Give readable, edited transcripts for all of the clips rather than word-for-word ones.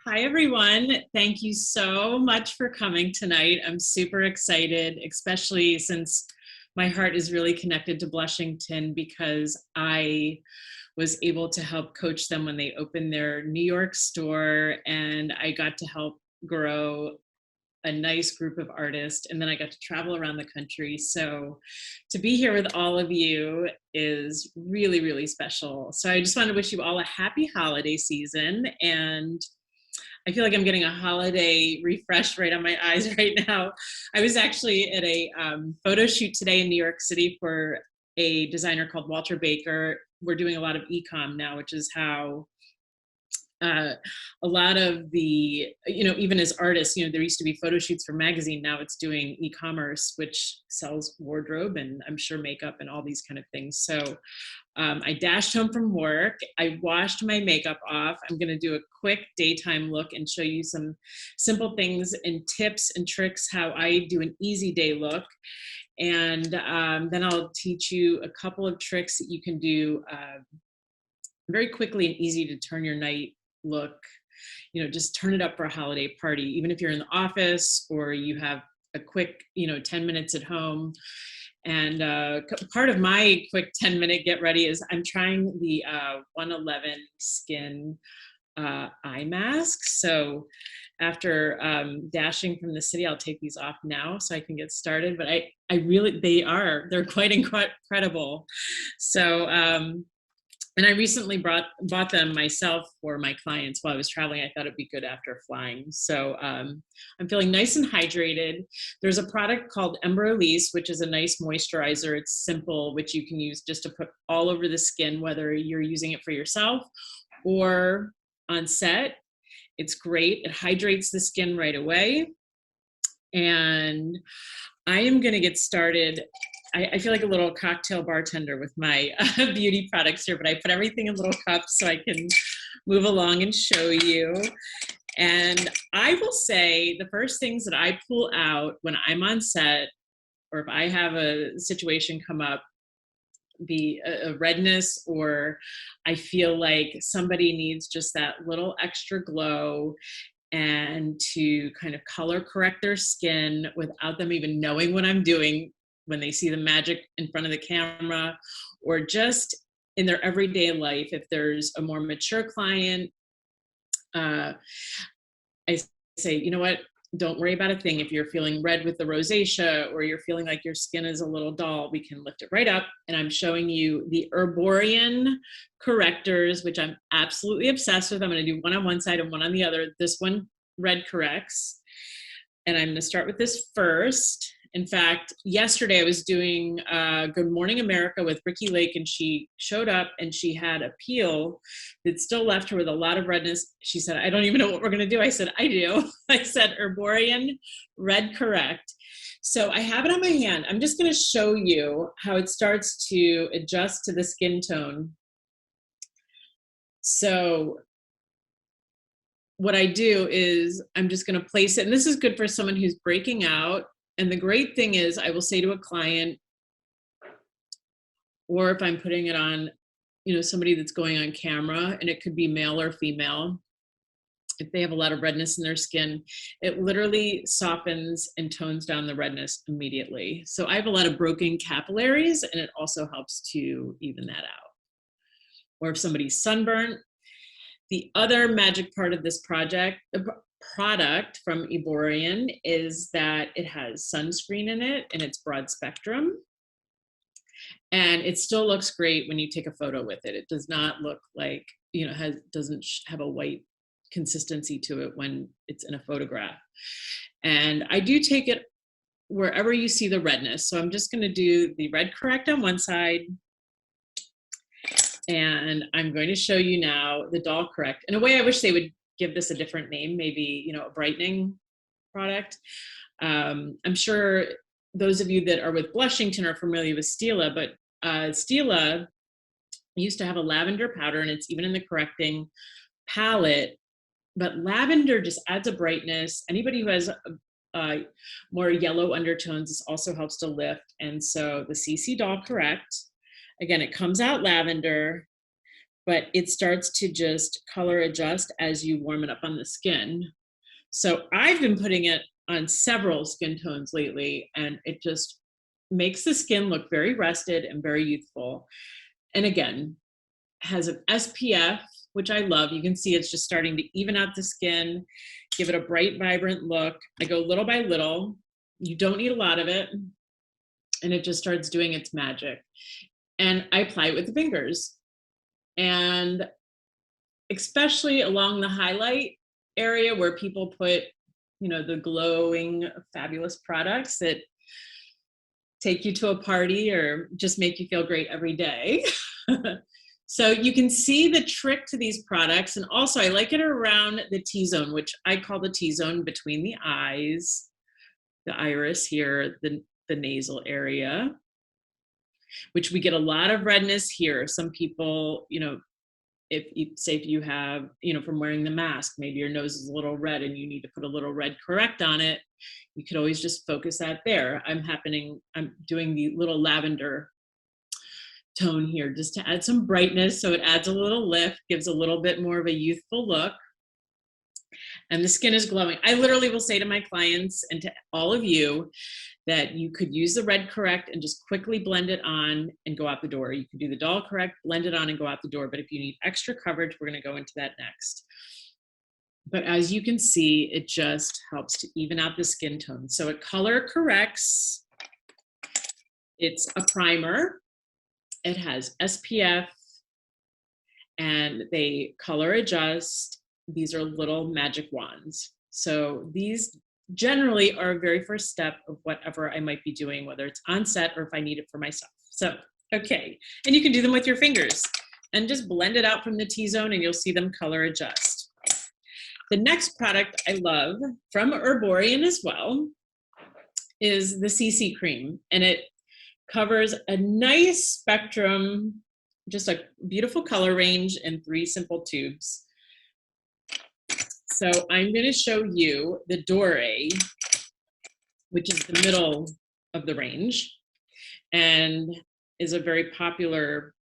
Hi, everyone. Thank you so much for coming tonight. I'm super excited, especially since my heart is really connected to Blushington because I was able to help coach them when they opened their New York store, and I got to help grow a nice group of artists, and then I got to travel around the country. So to be here with all of you is really, really special. So I just want to wish you all a happy holiday season, and I feel like I'm getting a holiday refresh right on my eyes right now. I was actually at a photo shoot today in New York City for a designer called Walter Baker. We're doing a lot of e-com now, which is how uh, a lot of the, even as artists, there used to be photo shoots for magazine. Now it's doing e-commerce, which sells wardrobe and I'm sure makeup and all these kind of things. So I dashed home from work. I washed my makeup off. I'm going to do a quick daytime look and show you some simple things and tips and tricks how I do an easy day look. And then I'll teach you a couple of tricks that you can do very quickly and easy to turn your night look, just turn it up for a holiday party, even if you're in the office or you have a quick 10 minutes at home. And part of my quick 10-minute get ready is I'm trying the 111 Skin eye masks. So after dashing from the city, I'll take these off now so I can get started. But I really, they're quite incredible. So and I recently bought them myself for my clients while I was traveling. I thought it'd be good after flying. So I'm feeling nice and hydrated. There's a product called Elise, which is a nice moisturizer. It's simple, which you can use just to put all over the skin, whether you're using it for yourself or on set. It's great. It hydrates the skin right away. And I am going to get started. I feel like a little cocktail bartender with my beauty products here, but I put everything in little cups so I can move along and show you. And I will say the first things that I pull out when I'm on set, or if I have a situation come up, be a redness, or I feel like somebody needs just that little extra glow and to kind of color correct their skin without them even knowing what I'm doing, when they see the magic in front of the camera, or just in their everyday life. If there's a more mature client, I say, you know what, don't worry about a thing. If you're feeling red with the rosacea, or you're feeling like your skin is a little dull, we can lift it right up. And I'm showing you the Herborean Correctors, which I'm absolutely obsessed with. I'm going to do one on one side and one on the other. This one red corrects. And I'm going to start with this first. In fact, yesterday I was doing Good Morning America with Ricky Lake, and she showed up and she had a peel that still left her with a lot of redness. She said, I don't even know what we're going to do. I said, I do. I said, Herborean Red Correct. So I have it on my hand. I'm just going to show you how it starts to adjust to the skin tone. So what I do is I'm just going to place it, and this is good for someone who's breaking out. And the great thing is I will say to a client, or if I'm putting it on, somebody that's going on camera, and it could be male or female, if they have a lot of redness in their skin, it literally softens and tones down the redness immediately. So I have a lot of broken capillaries, and it also helps to even that out. Or if somebody's sunburnt. The other magic part of this product from Herborean is that it has sunscreen in it, and it's broad spectrum. And it still looks great when you take a photo with it. It does not look like, doesn't have a white consistency to it when it's in a photograph. And I do take it wherever you see the redness. So I'm just going to do the red correct on one side. And I'm going to show you now the doll correct. In a way, I wish they would give this a different name, maybe, a brightening product. I'm sure those of you that are with Blushington are familiar with Stila, but Stila used to have a lavender powder, and it's even in the correcting palette. But lavender just adds a brightness. Anybody who has more yellow undertones, this also helps to lift. And so the CC Doll Correct, again, it comes out lavender, but it starts to just color adjust as you warm it up on the skin. So I've been putting it on several skin tones lately, and it just makes the skin look very rested and very youthful. And again, has an SPF, which I love. You can see it's just starting to even out the skin, give it a bright, vibrant look. I go little by little. You don't need a lot of it. And it just starts doing its magic. And I apply it with the fingers. And especially along the highlight area where people put, you know, the glowing, fabulous products that take you to a party or just make you feel great every day. So you can see the trick to these products. And also I like it around the T-zone, which I call the T-zone between the eyes, the iris here, the nasal area, which we get a lot of redness here. Some people, you know, if you have, you know, from wearing the mask, maybe your nose is a little red and you need to put a little red correct on it, you could always just focus that there. I'm doing the little lavender tone here just to add some brightness. So it adds a little lift, gives a little bit more of a youthful look. And the skin is glowing. I literally will say to my clients and to all of you that you could use the red correct and just quickly blend it on and go out the door. You can do the dull correct, blend it on and go out the door. But if you need extra coverage, we're going to go into that next. But as you can see, it just helps to even out the skin tone. So it color corrects. It's a primer. It has SPF and they color adjust. These are little magic wands. So these generally are a very first step of whatever I might be doing, whether it's on set or if I need it for myself. So, okay. And you can do them with your fingers and just blend it out from the T-zone and you'll see them color adjust. The next product I love from Herborean as well is the CC cream. And it covers a nice spectrum, just a beautiful color range in 3 simple tubes. So I'm going to show you the Doré, which is the middle of the range and is a very popular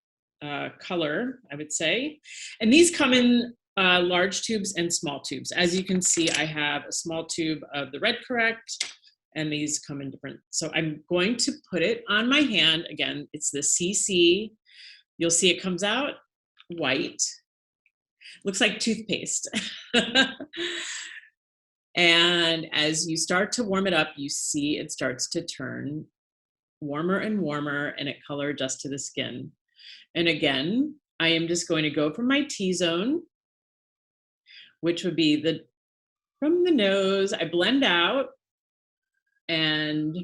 color, I would say. And these come in large tubes and small tubes. As you can see, I have a small tube of the red correct, and these come in different. So I'm going to put it on my hand. Again, it's the CC. You'll see it comes out white. Looks like toothpaste. And as you start to warm it up, you see it starts to turn warmer and warmer and it color adjusts to the skin. And again, I am just going to go from my T-zone, which would be from the nose. I blend out. And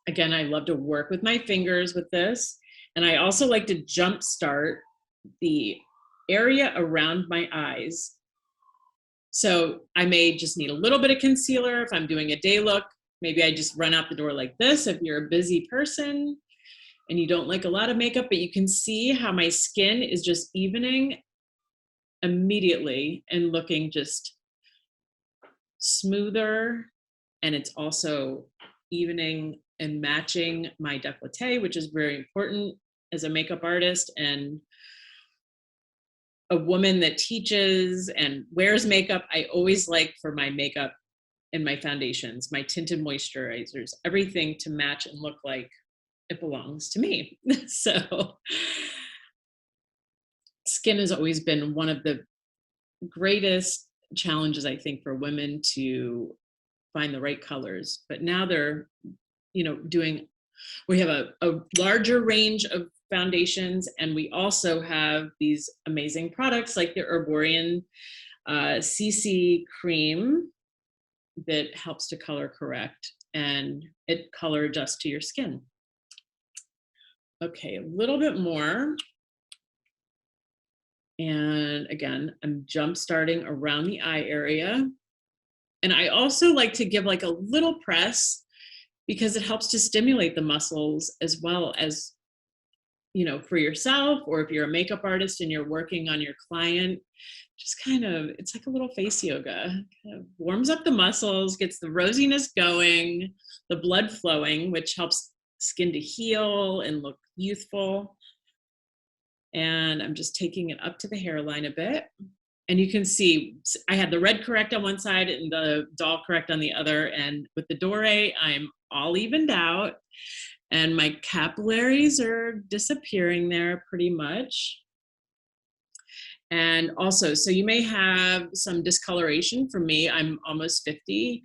again, I love to work with my fingers with this. And I also like to jumpstart the area around my eyes. So I may just need a little bit of concealer if I'm doing a day look. Maybe I just run out the door like this if you're a busy person and you don't like a lot of makeup, but you can see how my skin is just evening immediately and looking just smoother. And it's also evening and matching my décolleté, which is very important as a makeup artist and a woman that teaches and wears makeup. I always like for my makeup and my foundations, my tinted moisturizers, everything to match and look like it belongs to me. So skin has always been one of the greatest challenges, I think, for women to find the right colors. But now they're, you know, we have a larger range of foundations, and we also have these amazing products like the Herborean CC cream that helps to color correct and it color adjusts to your skin. Okay, a little bit more. And again, I'm jump starting around the eye area. And I also like to give like a little press because it helps to stimulate the muscles as well as, you know, for yourself, or if you're a makeup artist and you're working on your client, just kind of, it's like a little face yoga. Kind of warms up the muscles, gets the rosiness going, the blood flowing, which helps skin to heal and look youthful. And I'm just taking it up to the hairline a bit. And you can see I had the red correct on one side and the doll correct on the other. And with the Dore, I'm all evened out. And my capillaries are disappearing there pretty much. And also, so you may have some discoloration. For me, I'm almost 50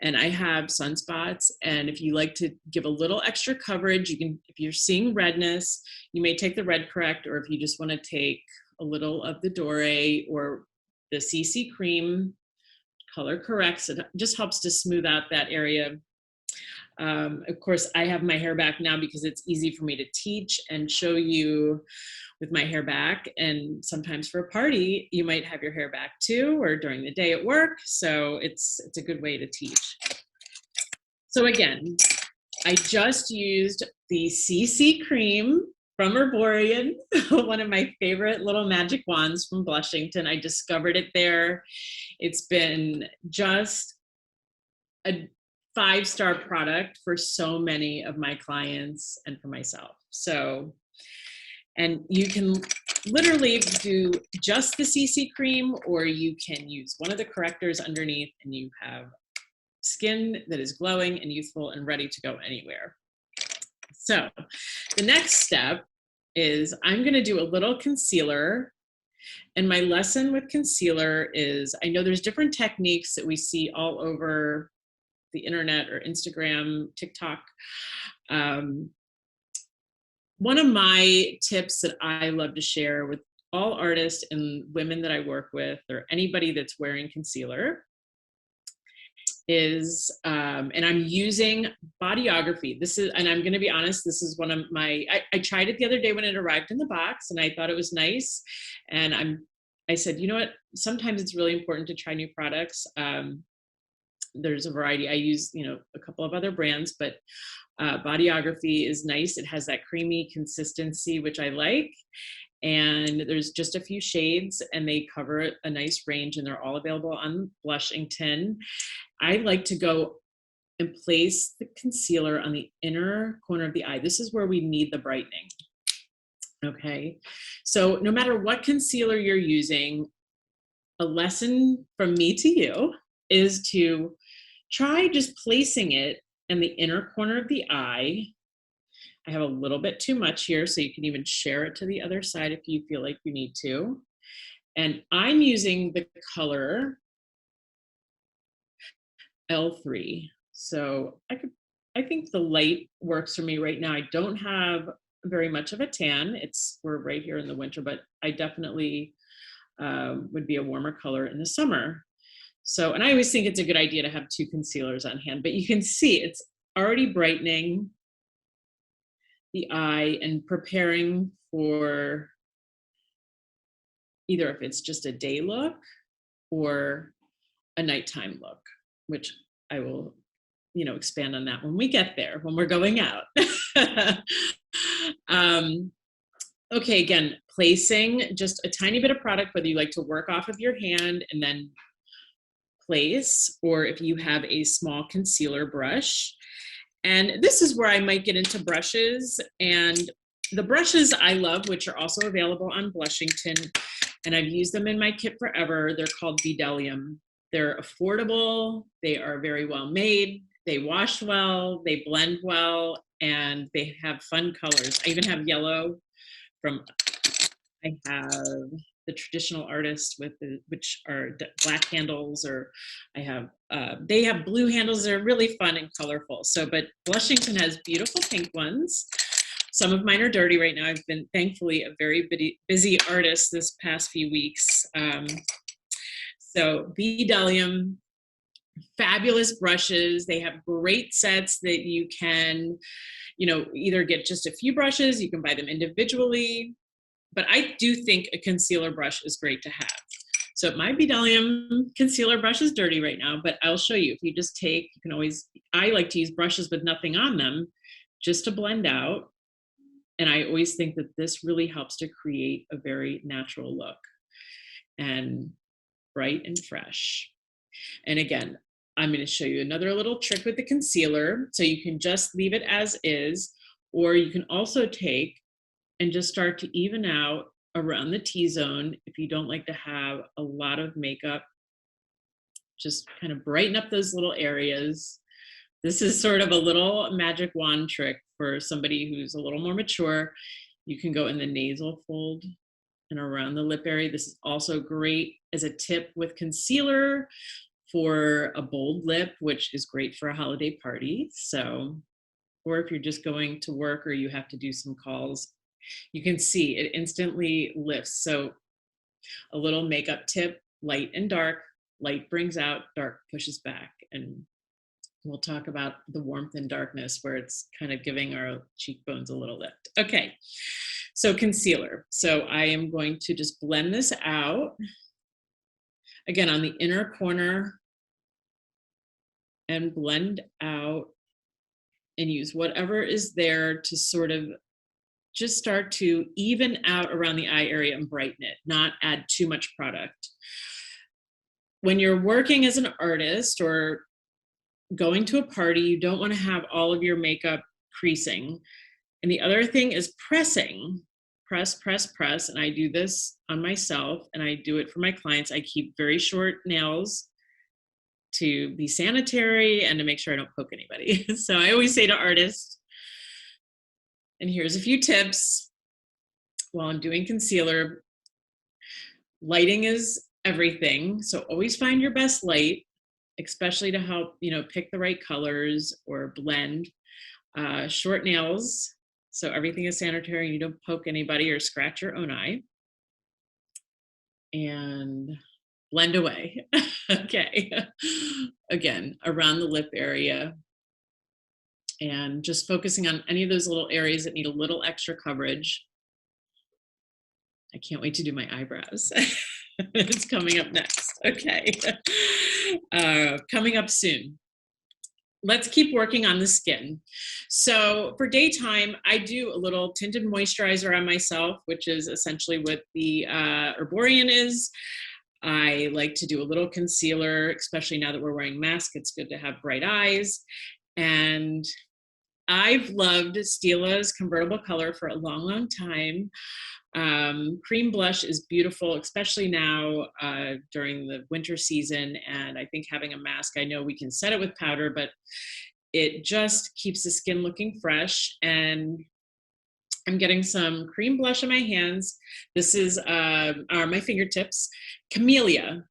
and I have sunspots. And if you like to give a little extra coverage, you can, if you're seeing redness, you may take the red correct, or if you just want to take a little of the Dore or the CC cream, color corrects. It just helps to smooth out that area. Of course, I have my hair back now because it's easy for me to teach and show you with my hair back. And sometimes for a party, you might have your hair back too, or during the day at work. So it's a good way to teach. So again, I just used the CC cream from Herborean, one of my favorite little magic wands from Blushington. I discovered it there. It's been just a 5-star product for so many of my clients and for myself. So, and you can literally do just the CC cream, or you can use one of the correctors underneath and you have skin that is glowing and youthful and ready to go anywhere. So the next step is I'm going to do a little concealer. And my lesson with concealer is, I know there's different techniques that we see all over the internet or Instagram, TikTok. One of my tips that I love to share with all artists and women that I work with, or anybody that's wearing concealer, is, and I'm using Bodygraphy. This is, and I'm going to be honest, this is one of my, I tried it the other day when it arrived in the box and I thought it was nice. And I said, you know what, sometimes it's really important to try new products. There's a variety. I use, you know, a couple of other brands, but Bodygraphy is nice. It has that creamy consistency, which I like. And there's just a few shades and they cover a nice range and they're all available on Blushington. I like to go and place the concealer on the inner corner of the eye. This is where we need the brightening. Okay. So no matter what concealer you're using, a lesson from me to you is to try just placing it in the inner corner of the eye. I have a little bit too much here, so you can even share it to the other side if you feel like you need to. And I'm using the color L3. So I think the light works for me right now. I don't have very much of a tan. We're right here in the winter, but I definitely would be a warmer color in the summer. So, and I always think it's a good idea to have 2 concealers on hand, but you can see it's already brightening the eye and preparing for either if it's just a day look or a nighttime look, which I will, you know, expand on that when we get there, when we're going out. Okay, again, placing just a tiny bit of product, whether you like to work off of your hand and then place, or if you have a small concealer brush. And this is where I might get into brushes. And the brushes I love, which are also available on Blushington, and I've used them in my kit forever, they're called Bdellium. They're affordable, they are very well made, they wash well, they blend well, and they have fun colors. I even have yellow I have the traditional artist which are black handles, or I have, they have blue handles. They're really fun and colorful. So, but Blushington has beautiful pink ones. Some of mine are dirty right now. I've been thankfully a very busy artist this past few weeks. So Bdellium, fabulous brushes. They have great sets that you can, you know, either get just a few brushes, you can buy them individually. But I do think a concealer brush is great to have. So my Bdellium concealer brush is dirty right now, but I'll show you. If you just take, you can always, I like to use brushes with nothing on them just to blend out. And I always think that this really helps to create a very natural look and bright and fresh. And again, I'm going to show you another little trick with the concealer. So you can just leave it as is, or you can also take and just start to even out around the T-zone. If you don't like to have a lot of makeup, just kind of brighten up those little areas. This is sort of a little magic wand trick for somebody who's a little more mature. You can go in the nasal fold and around the lip area. This is also great as a tip with concealer for a bold lip, which is great for a holiday party. So, or if you're just going to work or you have to do some calls, you can see it instantly lifts. So a little makeup tip, light and dark. Light brings out, dark pushes back. And we'll talk about the warmth and darkness where it's kind of giving our cheekbones a little lift. Okay, so concealer. So I am going to just blend this out. Again, on the inner corner and blend out and use whatever is there to sort of just start to even out around the eye area and brighten it, not add too much product. When you're working as an artist or going to a party, you don't want to have all of your makeup creasing. And the other thing is pressing. Press, press, press. And I do this on myself and I do it for my clients. I keep very short nails to be sanitary and to make sure I don't poke anybody. So I always say to artists, and here's a few tips while I'm doing concealer. Lighting is everything. So always find your best light, especially to help, pick the right colors or blend. Short nails, so everything is sanitary. You don't poke anybody or scratch your own eye. And blend away. Okay. Again, around the lip area. And just focusing on any of those little areas that need a little extra coverage. I can't wait to do my eyebrows. It's coming up next. Okay. Coming up soon. Let's keep working on the skin. So for daytime, I do a little tinted moisturizer on myself, which is essentially what the Herborean is. I like to do a little concealer, especially now that we're wearing masks. It's good to have bright eyes. And I've loved Stila's convertible color for a long, long time. Cream blush is beautiful, especially now during the winter season. And I think having a mask, I know we can set it with powder, but it just keeps the skin looking fresh. And I'm getting some cream blush on my hands. This is are my fingertips. Camellia.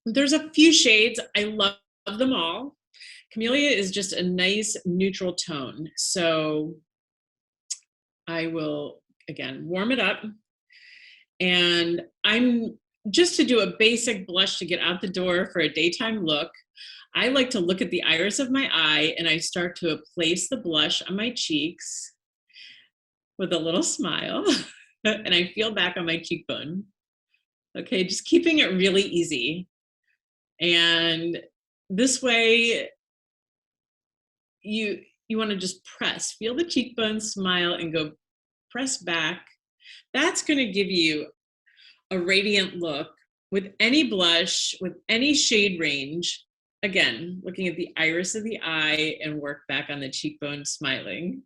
There's a few shades. I love them all. Camellia is just a nice neutral tone. So I will, again, warm it up. And I'm just to do a basic blush to get out the door for a daytime look. I like to look at the iris of my eye and I start to place the blush on my cheeks with a little smile. And I feel back on my cheekbone. Okay, just keeping it really easy. And this way, you want to just press, feel the cheekbone, smile, and go press back. That's going to give you a radiant look with any blush, with any shade range. Again, looking at the iris of the eye and work back on the cheekbone, smiling.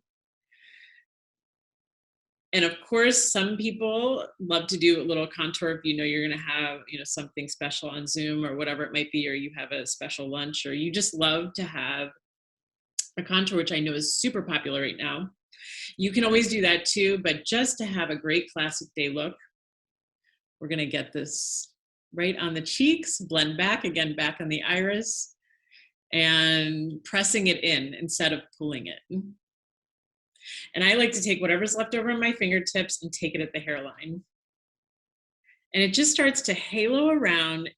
And of course, some people love to do a little contour if you know you're going to have, something special on Zoom or whatever it might be, or you have a special lunch, or you just love to have a contour, which I know is super popular right now. You can always do that too, but just to have a great classic day look, we're going to get this right on the cheeks, blend back, again, back on the iris, and pressing it in instead of pulling it. And I like to take whatever's left over on my fingertips and take it at the hairline. And it just starts to halo around.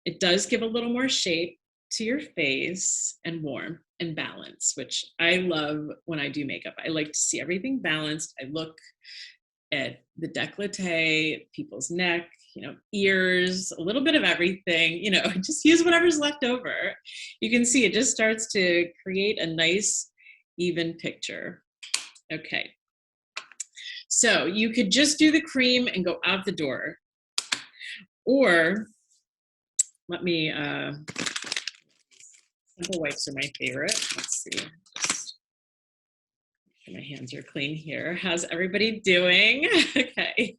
It does give a little more shape to your face and warmth and balance, which I love when I do makeup. I like to see everything balanced. I look at the décolleté, people's neck, ears, a little bit of everything, just use whatever's left over. You can see it just starts to create a nice, even picture. Okay. So you could just do the cream and go out the door. Or let me, simple wipes are my favorite. Let's see. My hands are clean here. How's everybody doing? Okay.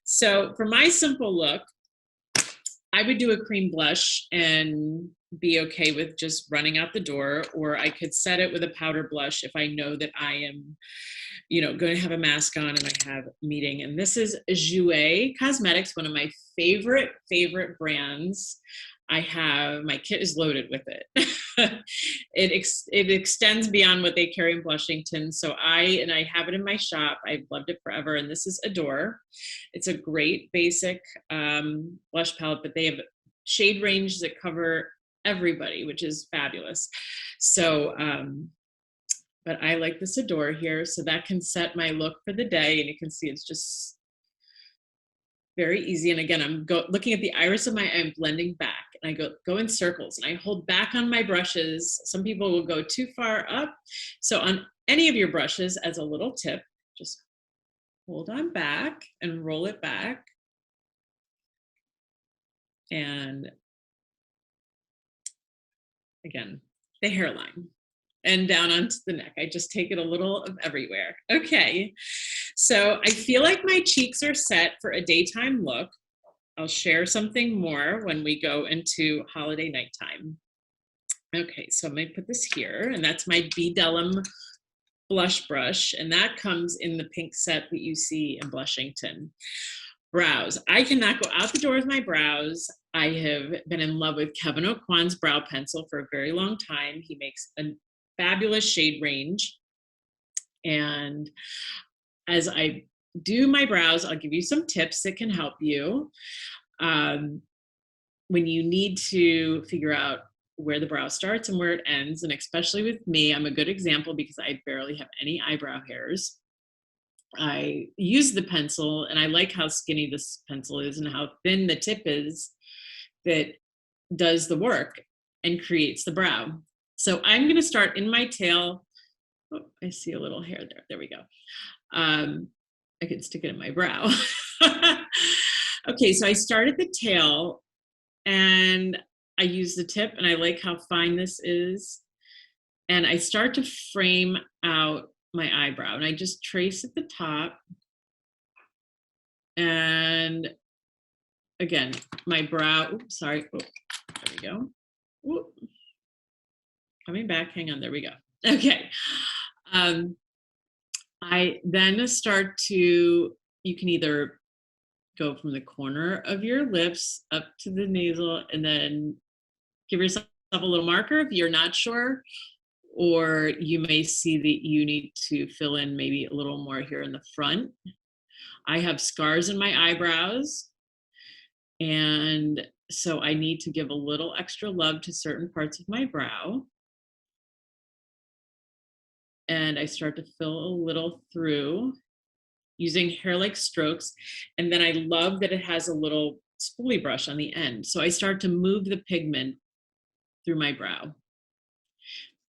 So for my simple look, I would do a cream blush and be okay with just running out the door, or I could set it with a powder blush if I know that I am, going to have a mask on and I have a meeting. And this is Jouer Cosmetics, one of my favorite brands. My kit is loaded with it. It extends beyond what they carry in Blushington. So I have it in my shop. I've loved it forever. And this is Adore. It's a great basic blush palette, but they have shade ranges that cover everybody, which is fabulous. So, but I like this Adore here. So that can set my look for the day. And you can see it's just very easy. And again, I'm looking at the iris of my eye, I'm blending back, and I go in circles, and I hold back on my brushes. Some people will go too far up. So on any of your brushes, as a little tip, just hold on back and roll it back. And again, the hairline and down onto the neck. I just take it a little of everywhere. Okay, so I feel like my cheeks are set for a daytime look. I'll share something more when we go into holiday nighttime. Okay, so I'm gonna put this here, and that's my B. Dellum blush brush, and that comes in the pink set that you see in Blushington. Brows. I cannot go out the door with my brows. I have been in love with Kevin Aucoin's brow pencil for a very long time. He makes a fabulous shade range. And as I do my brows, I'll give you some tips that can help you. When you need to figure out where the brow starts and where it ends, and especially with me, I'm a good example because I barely have any eyebrow hairs. I use the pencil, and I like how skinny this pencil is and how thin the tip is that does the work and creates the brow. So I'm going to start in my tail. Oh, I see a little hair there. There we go. I could stick it in my brow. Okay, so I start at the tail, and I use the tip, and I like how fine this is. And I start to frame out my eyebrow, and I just trace at the top. And again, my brow, oops, sorry. Oh, there we go. Ooh. Coming back, hang on, there we go. Okay. I then start to, you can either go from the corner of your lips up to the nasal, and then give yourself a little marker if you're not sure, or you may see that you need to fill in maybe a little more here in the front. I have scars in my eyebrows, and so I need to give a little extra love to certain parts of my brow. And I start to fill a little through using hair-like strokes. And then I love that it has a little spoolie brush on the end. So I start to move the pigment through my brow.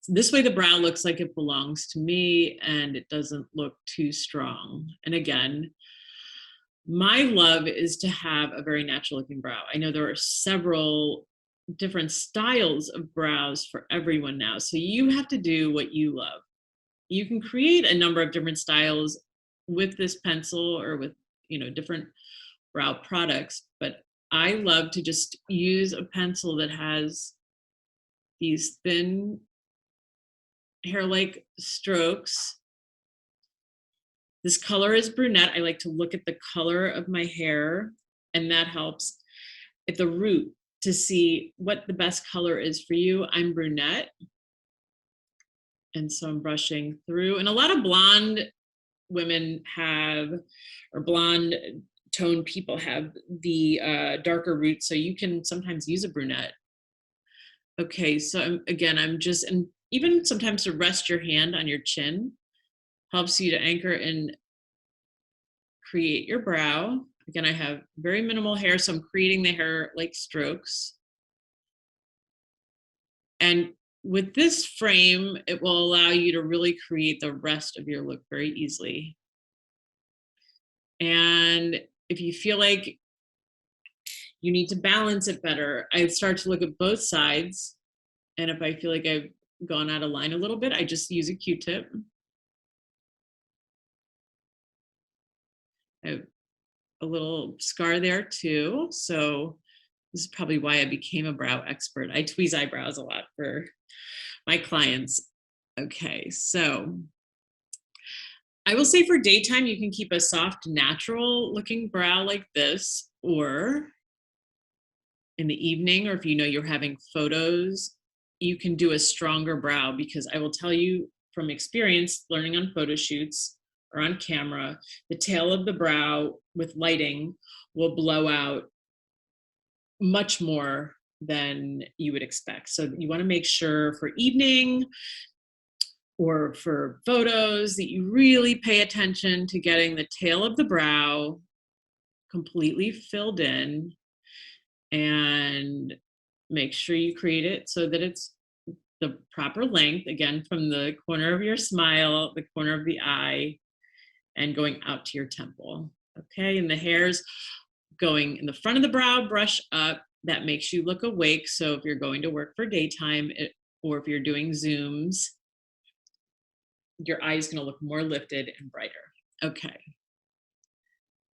This way the brow looks like it belongs to me and it doesn't look too strong. And again, my love is to have a very natural looking brow. I know there are several different styles of brows for everyone now. So you have to do what you love. You can create a number of different styles with this pencil or with, different brow products, but I love to just use a pencil that has these thin hair-like strokes. This color is brunette. I like to look at the color of my hair, and that helps at the root to see what the best color is for you. I'm brunette, and so I'm brushing through. And a lot of blonde women have, or blonde toned people have the darker roots, so you can sometimes use a brunette. Okay, so again, I'm just, and even sometimes to rest your hand on your chin helps you to anchor and create your brow. Again, I have very minimal hair, so I'm creating the hair like strokes. And with this frame, it will allow you to really create the rest of your look very easily. And if you feel like you need to balance it better, I start to look at both sides. And if I feel like I've gone out of line a little bit, I just use a Q-tip I have a little scar there too. So this is probably why I became a brow expert. I tweeze eyebrows a lot for my clients. Okay, so I will say for daytime, you can keep a soft, natural looking brow like this, or in the evening, or if you know you're having photos, you can do a stronger brow, because I will tell you from experience, learning on photo shoots or on camera, the tail of the brow with lighting will blow out much more than you would expect. So you want to make sure for evening or for photos that you really pay attention to getting the tail of the brow completely filled in, and make sure you create it so that it's the proper length, again, from the corner of your smile, the corner of the eye, and going out to your temple. Okay, and the hairs going in the front of the brow, brush up. That makes you look awake. So if you're going to work for daytime, or if you're doing Zooms, your eye is going to look more lifted and brighter. Okay.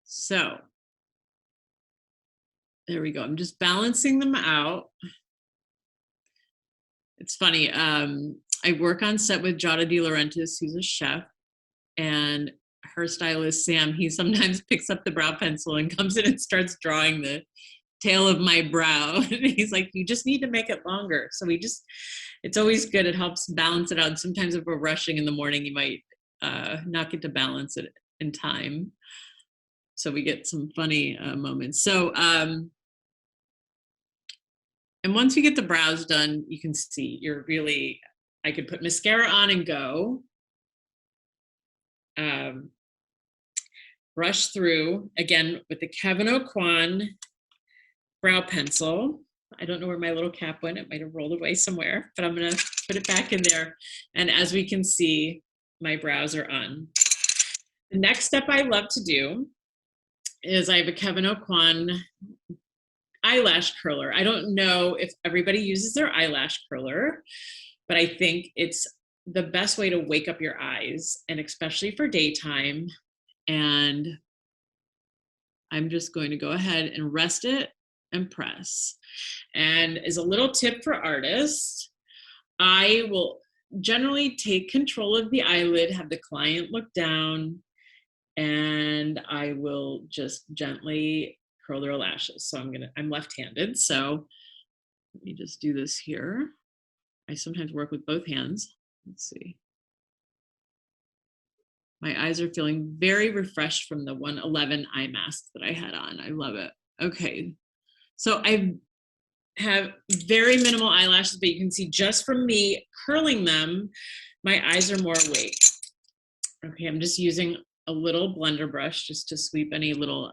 So there we go. I'm just balancing them out. It's funny. I work on set with Giada De Laurentiis, who's a chef, and her stylist, Sam, he sometimes picks up the brow pencil and comes in and starts drawing the tail of my brow. And he's like, you just need to make it longer. So it's always good. It helps balance it out. And sometimes if we're rushing in the morning, you might not get to balance it in time. So we get some funny moments. So, and once you get the brows done, you can see I could put mascara on and go. Brush through, again, with the Kevin Aucoin brow pencil. I don't know where my little cap went. It might have rolled away somewhere, but I'm going to put it back in there. And as we can see, my brows are on. The next step I love to do is I have a Kevin Aucoin eyelash curler. I don't know if everybody uses their eyelash curler, but I think it's the best way to wake up your eyes, and especially for daytime. And I'm just going to go ahead and rest it and press. And as a little tip for artists, I will generally take control of the eyelid, have the client look down, and I will just gently curl their lashes. So I'm left-handed, so let me just do this here. I sometimes work with both hands. Let's see. My eyes are feeling very refreshed from the 111 eye mask that I had on. I love it. Okay, so I have very minimal eyelashes, but you can see just from me curling them, my eyes are more awake. Okay, I'm just using a little blender brush just to sweep any little,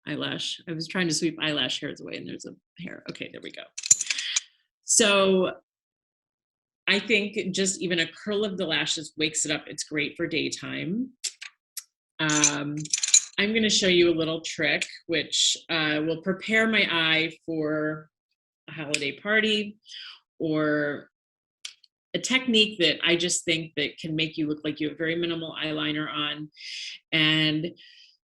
eyelash. I was trying to sweep eyelash hairs away and there's a hair. Okay, there we go. So I think just even a curl of the lashes wakes it up. It's great for daytime. I'm going to show you a little trick which will prepare my eye for a holiday party, or a technique that I just think that can make you look like you have very minimal eyeliner on. And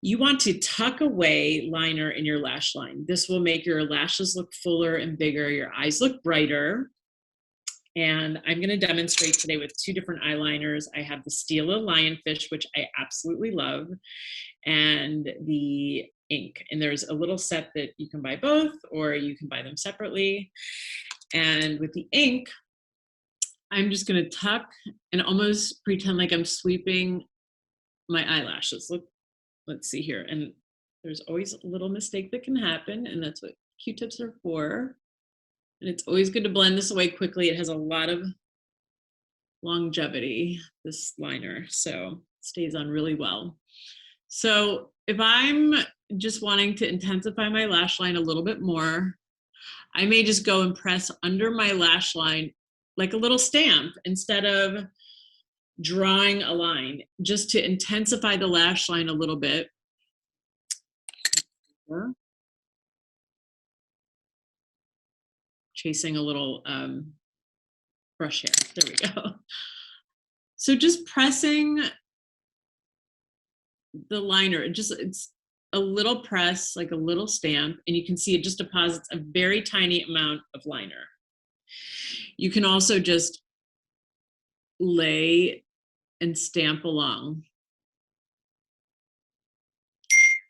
you want to tuck away liner in your lash line. This will make your lashes look fuller and bigger, your eyes look brighter. And I'm going to demonstrate today with two different eyeliners. I have the Stila Lionfish, which I absolutely love, and the ink. And there's a little set that you can buy both, or you can buy them separately. And with the ink, I'm just going to tuck and almost pretend like I'm sweeping my eyelashes. Let's see here. And there's always a little mistake that can happen, and that's what Q-tips are for. And it's always good to blend this away quickly. It has a lot of longevity, this liner, so it stays on really well. So if I'm just wanting to intensify my lash line a little bit more, I may just go and press under my lash line like a little stamp instead of drawing a line, just to intensify the lash line a little bit. Chasing a little brush hair. There we go. So just pressing the liner, it's a little press, like a little stamp, and you can see it just deposits a very tiny amount of liner. You can also just lay and stamp along.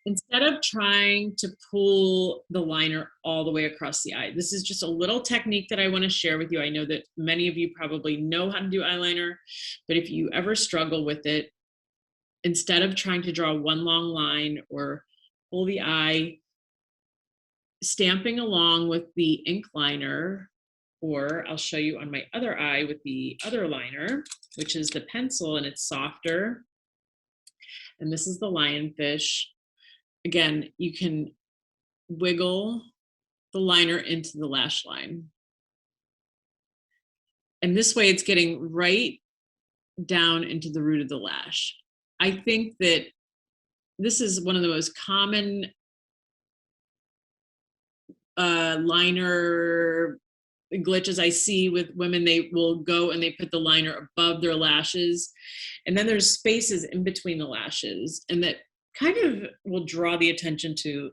Instead of trying to pull the liner all the way across the eye. This is just a little technique that I want to share with you. I know that many of you probably know how to do eyeliner, but if you ever struggle with it, instead of trying to draw one long line or pull the eye, stamping along with the ink liner, or I'll show you on my other eye with the other liner, which is the pencil, and it's softer. And this is the lionfish. Again, you can wiggle the liner into the lash line. And this way it's getting right down into the root of the lash. I think that this is one of the most common liner glitches I see with women. They will go and they put the liner above their lashes, and then there's spaces in between the lashes, and that kind of will draw the attention to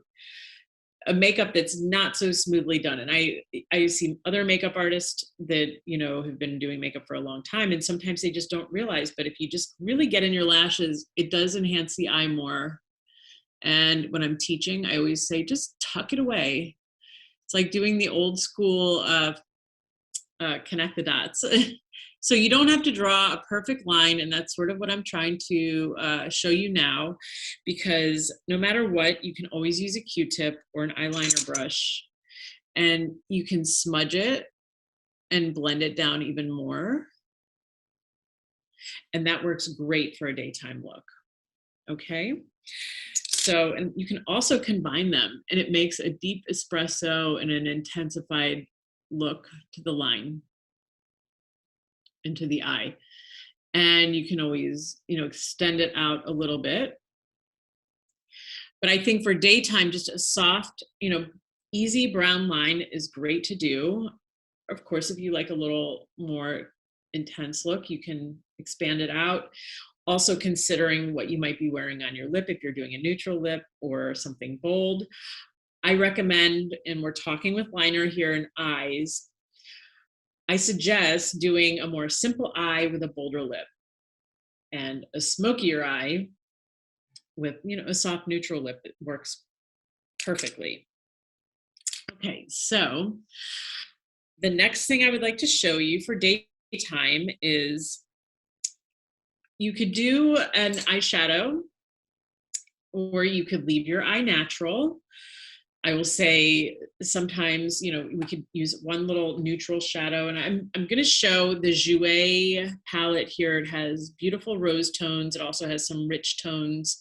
a makeup that's not so smoothly done. And I see other makeup artists that, you know, have been doing makeup for a long time, and sometimes they just don't realize, but if you just really get in your lashes, it does enhance the eye more. And when I'm teaching, I always say, just tuck it away. It's like doing the old school connect the dots. So you don't have to draw a perfect line, and that's sort of what I'm trying to show you now, because no matter what, you can always use a Q-tip or an eyeliner brush, and you can smudge it and blend it down even more. And that works great for a daytime look. Okay. So, and you can also combine them, and it makes a deep espresso and an intensified look to the line, into the eye. And you can always, you know, extend it out a little bit. But I think for daytime, just a soft, you know, easy brown line is great to do. Of course, if you like a little more intense look, you can expand it out. Also considering what you might be wearing on your lip, if you're doing a neutral lip or something bold. I recommend, and we're talking with liner here in eyes, I suggest doing a more simple eye with a bolder lip, and a smokier eye with, you know, a soft neutral lip. It works perfectly. Okay, so the next thing I would like to show you for daytime is you could do an eyeshadow, or you could leave your eye natural. I will say sometimes, you know, we could use one little neutral shadow, and I'm going to show the Jouer palette here. It has beautiful rose tones. It also has some rich tones.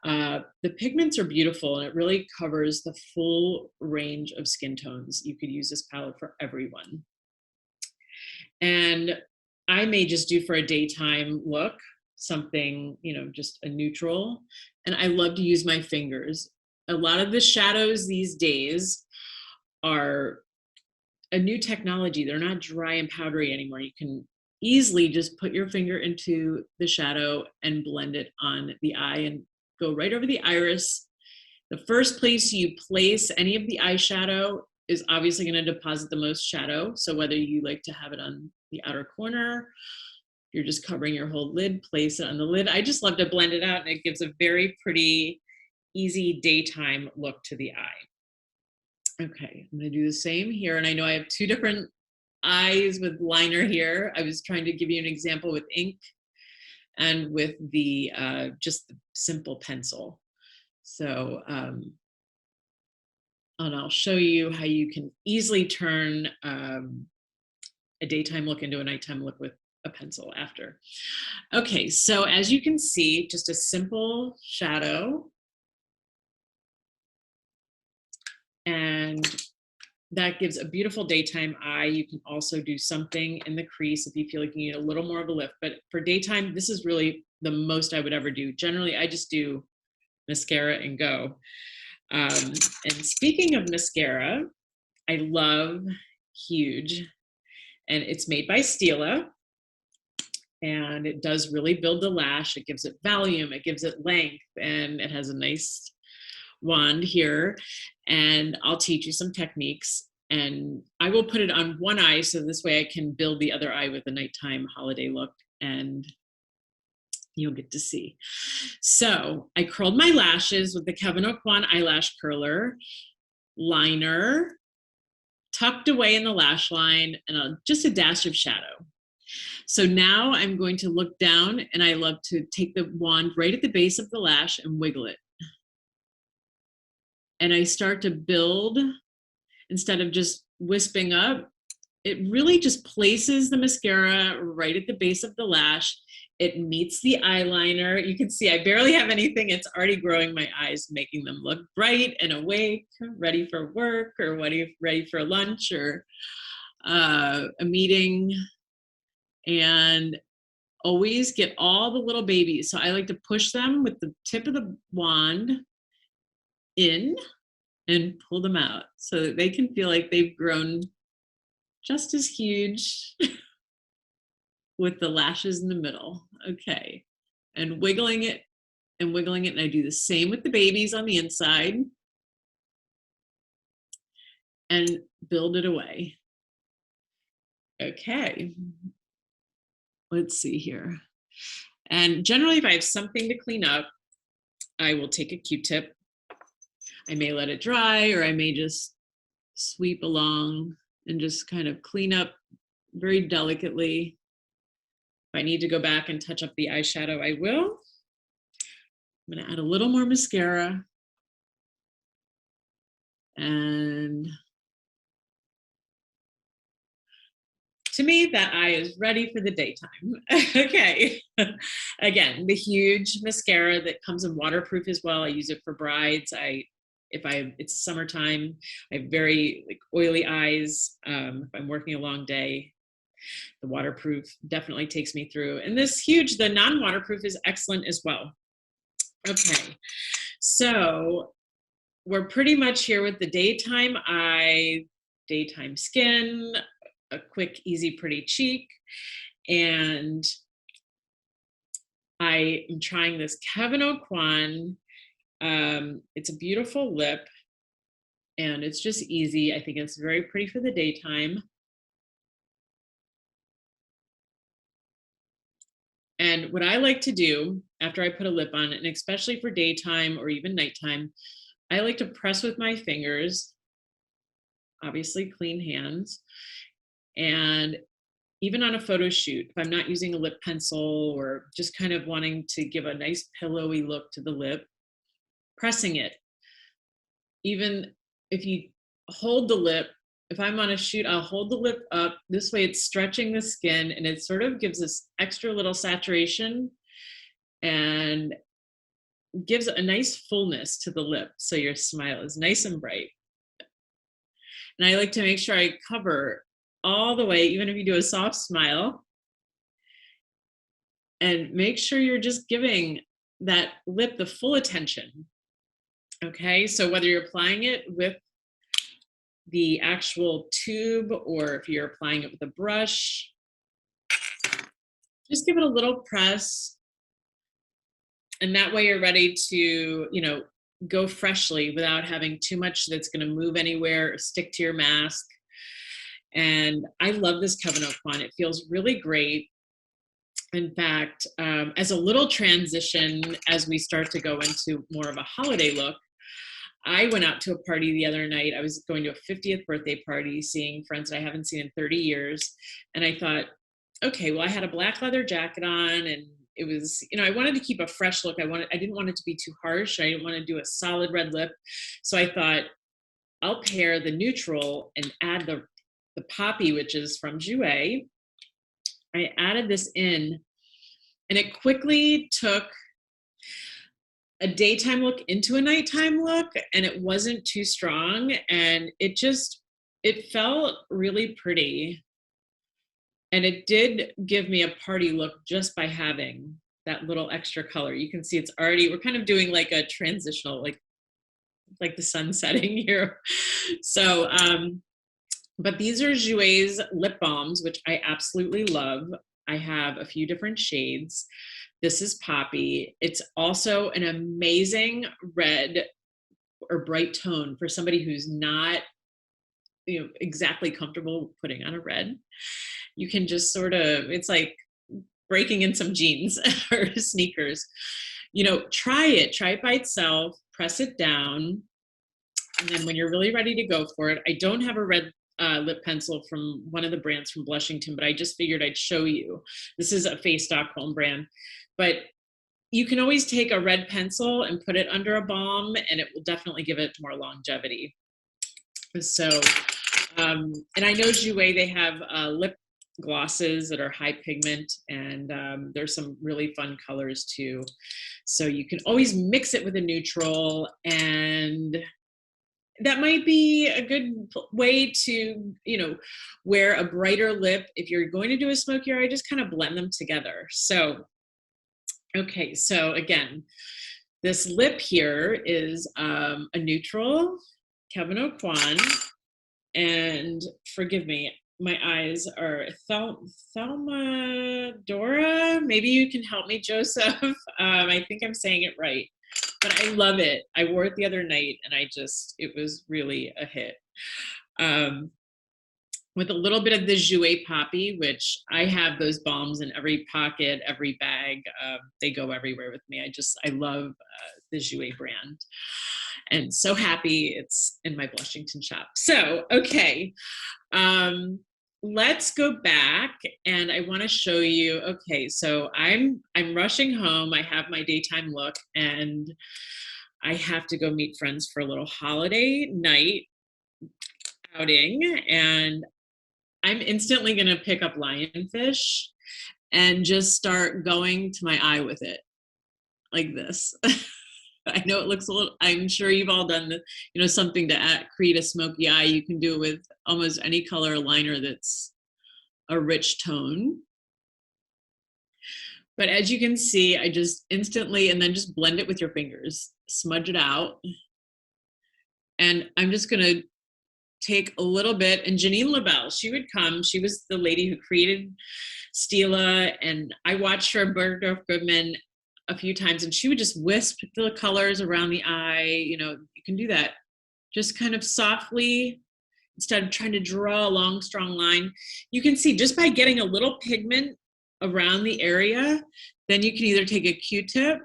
The pigments are beautiful, and it really covers the full range of skin tones. You could use this palette for everyone. And I may just do for a daytime look something, you know, just a neutral. And I love to use my fingers. A lot of the shadows these days are a new technology. They're not dry and powdery anymore. You can easily just put your finger into the shadow and blend it on the eye and go right over the iris. The first place you place any of the eyeshadow is obviously going to deposit the most shadow. So whether you like to have it on the outer corner, you're just covering your whole lid, place it on the lid. I just love to blend it out, and it gives a very pretty, easy daytime look to the eye. Okay, I'm going to do the same here. And I know I have two different eyes with liner here. I was trying to give you an example with ink and with the just the simple pencil. So, and I'll show you how you can easily turn a daytime look into a nighttime look with a pencil after. Okay, so as you can see, just a simple shadow. And that gives a beautiful daytime eye. You can also do something in the crease if you feel like you need a little more of a lift. But for daytime, this is really the most I would ever do. Generally, I just do mascara and go. And speaking of mascara, I love Huge. And it's made by Stila. and it does really build the lash. It gives it volume, it gives it length, and it has a nice wand here. And I'll teach you some techniques, and I will put it on one eye so this way I can build the other eye with a nighttime holiday look, and you'll get to see. So I curled my lashes with the Kevyn Aucoin Eyelash Curler, liner, tucked away in the lash line, and just a dash of shadow. So now I'm going to look down, and I love to take the wand right at the base of the lash and wiggle it. And I start to build instead of just wisping up. It really just places the mascara right at the base of the lash. It meets the eyeliner. You can see I barely have anything. It's already growing my eyes, making them look bright and awake, ready for work or ready for lunch or a meeting. And always get all the little babies. So I like to push them with the tip of the wand in and pull them out so that they can feel like they've grown just as huge with the lashes in the middle. Okay. And wiggling it and wiggling it. And I do the same with the babies on the inside and build it away. Okay. Let's see here. And generally, if I have something to clean up, I will take a Q-tip. I may let it dry, or I may just sweep along and just kind of clean up very delicately. If I need to go back and touch up the eyeshadow, I will. I'm going to add a little more mascara. And to me, that eye is ready for the daytime. Okay. Again, the huge mascara that comes in waterproof as well. I use it for brides. It's summertime, I have very oily eyes. If I'm working a long day, the waterproof definitely takes me through. And the non-waterproof is excellent as well. Okay. So we're pretty much here with the daytime eye, daytime skin, a quick, easy, pretty cheek. And I am trying this Kevyn Aucoin. It's a beautiful lip, and it's just easy. I think it's very pretty for the daytime. And what I like to do after I put a lip on, and especially for daytime or even nighttime, I like to press with my fingers, obviously clean hands. And even on a photo shoot, if I'm not using a lip pencil or just kind of wanting to give a nice pillowy look to the lip, pressing it. Even if you hold the lip, if I'm on a shoot, I'll hold the lip up. This way it's stretching the skin, and it sort of gives this extra little saturation and gives a nice fullness to the lip. So your smile is nice and bright. And I like to make sure I cover all the way, even if you do a soft smile, and make sure you're just giving that lip the full attention. Okay, so whether you're applying it with the actual tube or if you're applying it with a brush, just give it a little press. And that way you're ready to, go freshly without having too much that's going to move anywhere or stick to your mask. And I love this Kevyn Aucoin. It feels really great. In fact, as a little transition, as we start to go into more of a holiday look, I went out to a party the other night. I was going to a 50th birthday party, seeing friends that I haven't seen in 30 years. And I thought, okay, well, I had a black leather jacket on, and it was, I wanted to keep a fresh look. I didn't want it to be too harsh. I didn't want to do a solid red lip. So I thought, I'll pair the neutral and add the poppy, which is from Jouer. I added this in, and it quickly took a daytime look into a nighttime look, and it wasn't too strong, and it felt really pretty. And it did give me a party look just by having that little extra color. You can see we're kind of doing like a transitional, like the sun setting here. So, but these are Jouer's lip balms, which I absolutely love. I have a few different shades. This is Poppy. It's also an amazing red or bright tone for somebody who's not, exactly comfortable putting on a red. You can just sort of, it's like breaking in some jeans or sneakers. Try it by itself, press it down. And then when you're really ready to go for it, I don't have a red lip pencil from one of the brands from Blushington, but I just figured I'd show you. This is a Face Stockholm brand, but you can always take a red pencil and put it under a balm, and it will definitely give it more longevity. So, and I know Jouer, they have lip glosses that are high pigment, and there's some really fun colors too. So you can always mix it with a neutral, and that might be a good way to, wear a brighter lip. If you're going to do a smokier eye, just kind of blend them together. So, okay, so again, this lip here is a neutral, Kevin O'Quan, and forgive me, my eyes are Thelma Dora. Maybe you can help me, Joseph. I think I'm saying it right, but I love it. I wore it the other night, and it was really a hit. With a little bit of the Jouer Poppy, which I have those balms in every pocket, every bag. They go everywhere with me. I love the Jouer brand. And so happy it's in my Blushington shop. So, okay. Let's go back, and I want to show you. Okay, so I'm rushing home. I have my daytime look, and I have to go meet friends for a little holiday night outing, and I'm instantly going to pick up lionfish and just start going to my eye with it like this. I know it looks a little, I'm sure you've all done the, something to create a smoky eye. You can do it with almost any color liner that's a rich tone. But as you can see, I just instantly, and then just blend it with your fingers, smudge it out. And I'm just going to take a little bit, and Janine LaBelle, she would come. She was the lady who created Stila, and I watched her in Bergdorf Goodman a few times, and she would just wisp the colors around the eye. You can do that just kind of softly instead of trying to draw a long, strong line. You can see just by getting a little pigment around the area, then you can either take a Q-tip,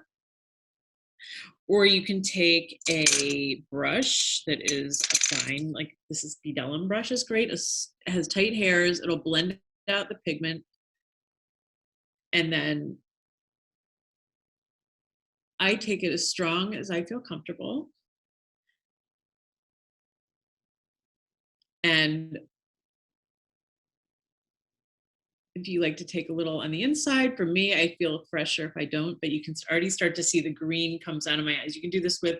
or you can take a brush that is a fine, like this is Bedelum brush is great. It has tight hairs. It'll blend out the pigment. And then I take it as strong as I feel comfortable. And if you like to take a little on the inside, for me, I feel fresher if I don't, but you can already start to see the green comes out of my eyes. You can do this with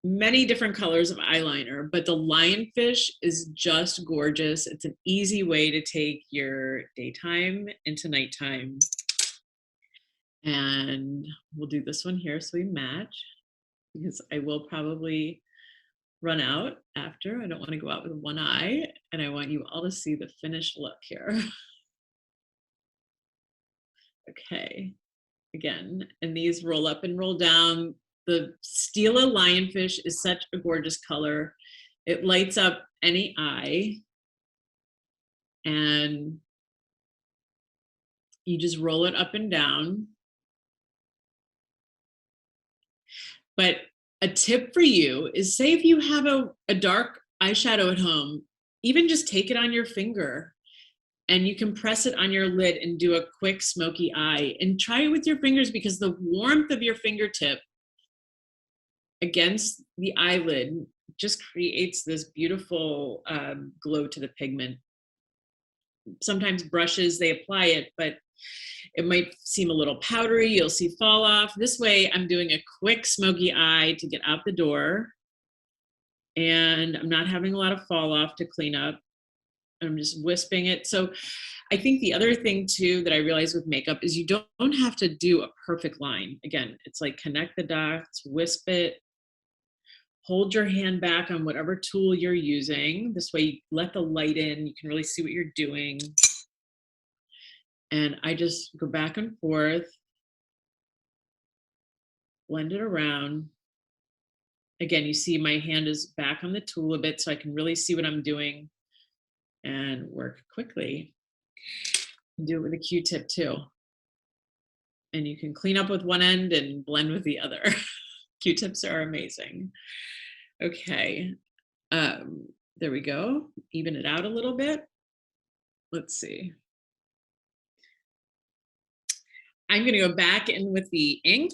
many different colors of eyeliner, but the lionfish is just gorgeous. It's an easy way to take your daytime into nighttime. And we'll do this one here so we match, because I will probably run out after. I don't want to go out with one eye, and I want you all to see the finished look here. Okay, again, and these roll up and roll down. The Stila lionfish is such a gorgeous color. It lights up any eye, and you just roll it up and down. But a tip for you is, say if you have a dark eyeshadow at home, even just take it on your finger and you can press it on your lid and do a quick smoky eye, and try it with your fingers, because the warmth of your fingertip against the eyelid just creates this beautiful glow to the pigment. Sometimes brushes, they apply it, but it might seem a little powdery. You'll see fall off. This way I'm doing a quick smoky eye to get out the door, and I'm not having a lot of fall off to clean up. I'm just wisping it. So I think the other thing too that I realize with makeup is you don't have to do a perfect line. Again, it's like connect the dots, wisp it, hold your hand back on whatever tool you're using. This way you let the light in, you can really see what you're doing. And I just go back and forth, blend it around. Again, you see my hand is back on the tool a bit so I can really see what I'm doing and work quickly. Do it with a Q-tip too. And you can clean up with one end and blend with the other. Q-tips are amazing. Okay, there we go. Even it out a little bit. Let's see. I'm gonna go back in with the ink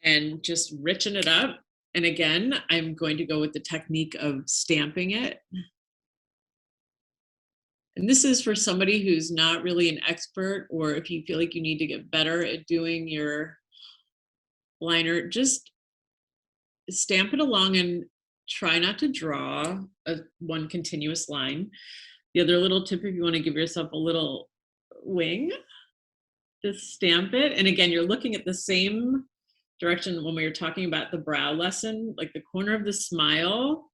and just richen it up. And again, I'm going to go with the technique of stamping it. And this is for somebody who's not really an expert, or if you feel like you need to get better at doing your liner, just stamp it along and try not to draw one continuous line. The other little tip, if you want to give yourself a little wing, just stamp it. And again, you're looking at the same direction when we were talking about the brow lesson, like the corner of the smile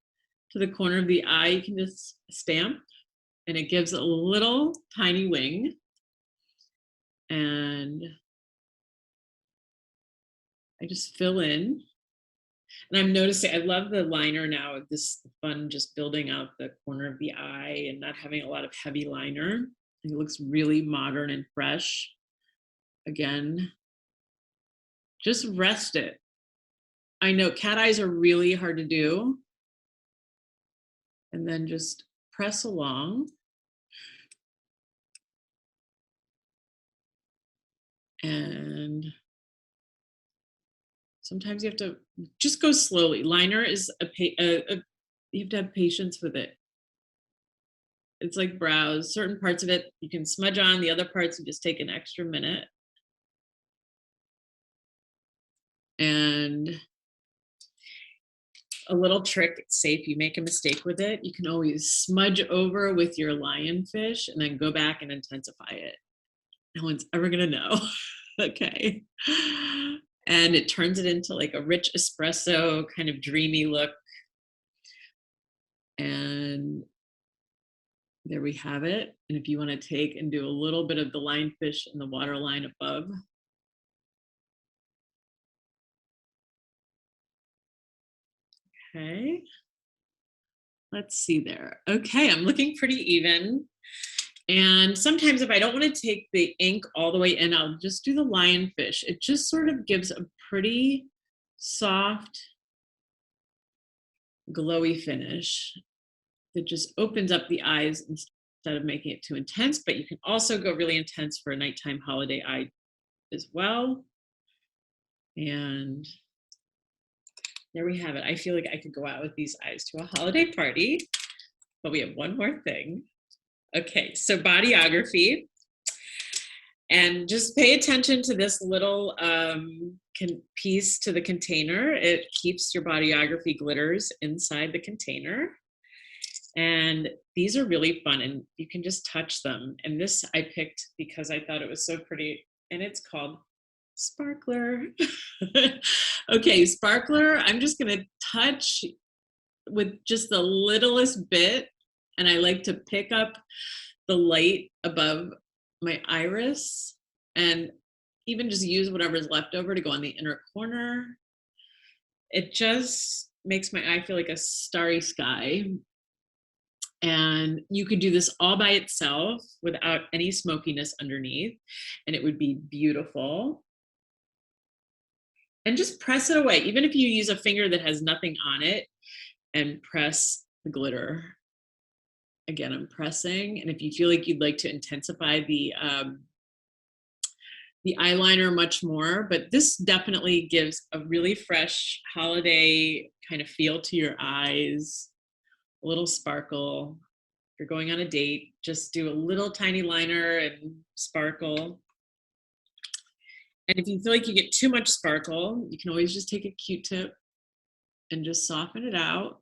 to the corner of the eye, you can just stamp and it gives a little tiny wing. And I just fill in. And I'm noticing, I love the liner now, this fun just building out the corner of the eye and not having a lot of heavy liner. It looks really modern and fresh. Again, just rest it. I know cat eyes are really hard to do. And then just press along. And sometimes you have to just go slowly. Liner is you have to have patience with it. It's like brows. Certain parts of it you can smudge on, the other parts you just take an extra minute. And a little trick, say if you make a mistake with it, you can always smudge over with your lionfish and then go back and intensify it. No one's ever gonna know. Okay. And it turns it into like a rich espresso kind of dreamy look. And there we have it. And if you want to take and do a little bit of the lionfish in the waterline above. Okay. Let's see there. Okay, I'm looking pretty even. And sometimes if I don't want to take the ink all the way in, I'll just do the lionfish. It just sort of gives a pretty soft, glowy finish that just opens up the eyes instead of making it too intense. But you can also go really intense for a nighttime holiday eye as well. And there we have it. I feel like I could go out with these eyes to a holiday party, but we have one more thing. Okay, so bodyography. And just pay attention to this little piece to the container. It keeps your bodyography glitters inside the container. And these are really fun and you can just touch them. And this I picked because I thought it was so pretty, and it's called Sparkler. Okay, Sparkler, I'm just gonna touch with just the littlest bit, and I like to pick up the light above my iris and even just use whatever's left over to go on the inner corner. It just makes my eye feel like a starry sky. And you could do this all by itself without any smokiness underneath, and it would be beautiful. And just press it away, even if you use a finger that has nothing on it, and press the glitter. Again, I'm pressing, and if you feel like you'd like to intensify the eyeliner much more, but this definitely gives a really fresh holiday kind of feel to your eyes. A little sparkle. If you're going on a date, just do a little tiny liner and sparkle. And if you feel like you get too much sparkle, you can always just take a Q-tip and just soften it out.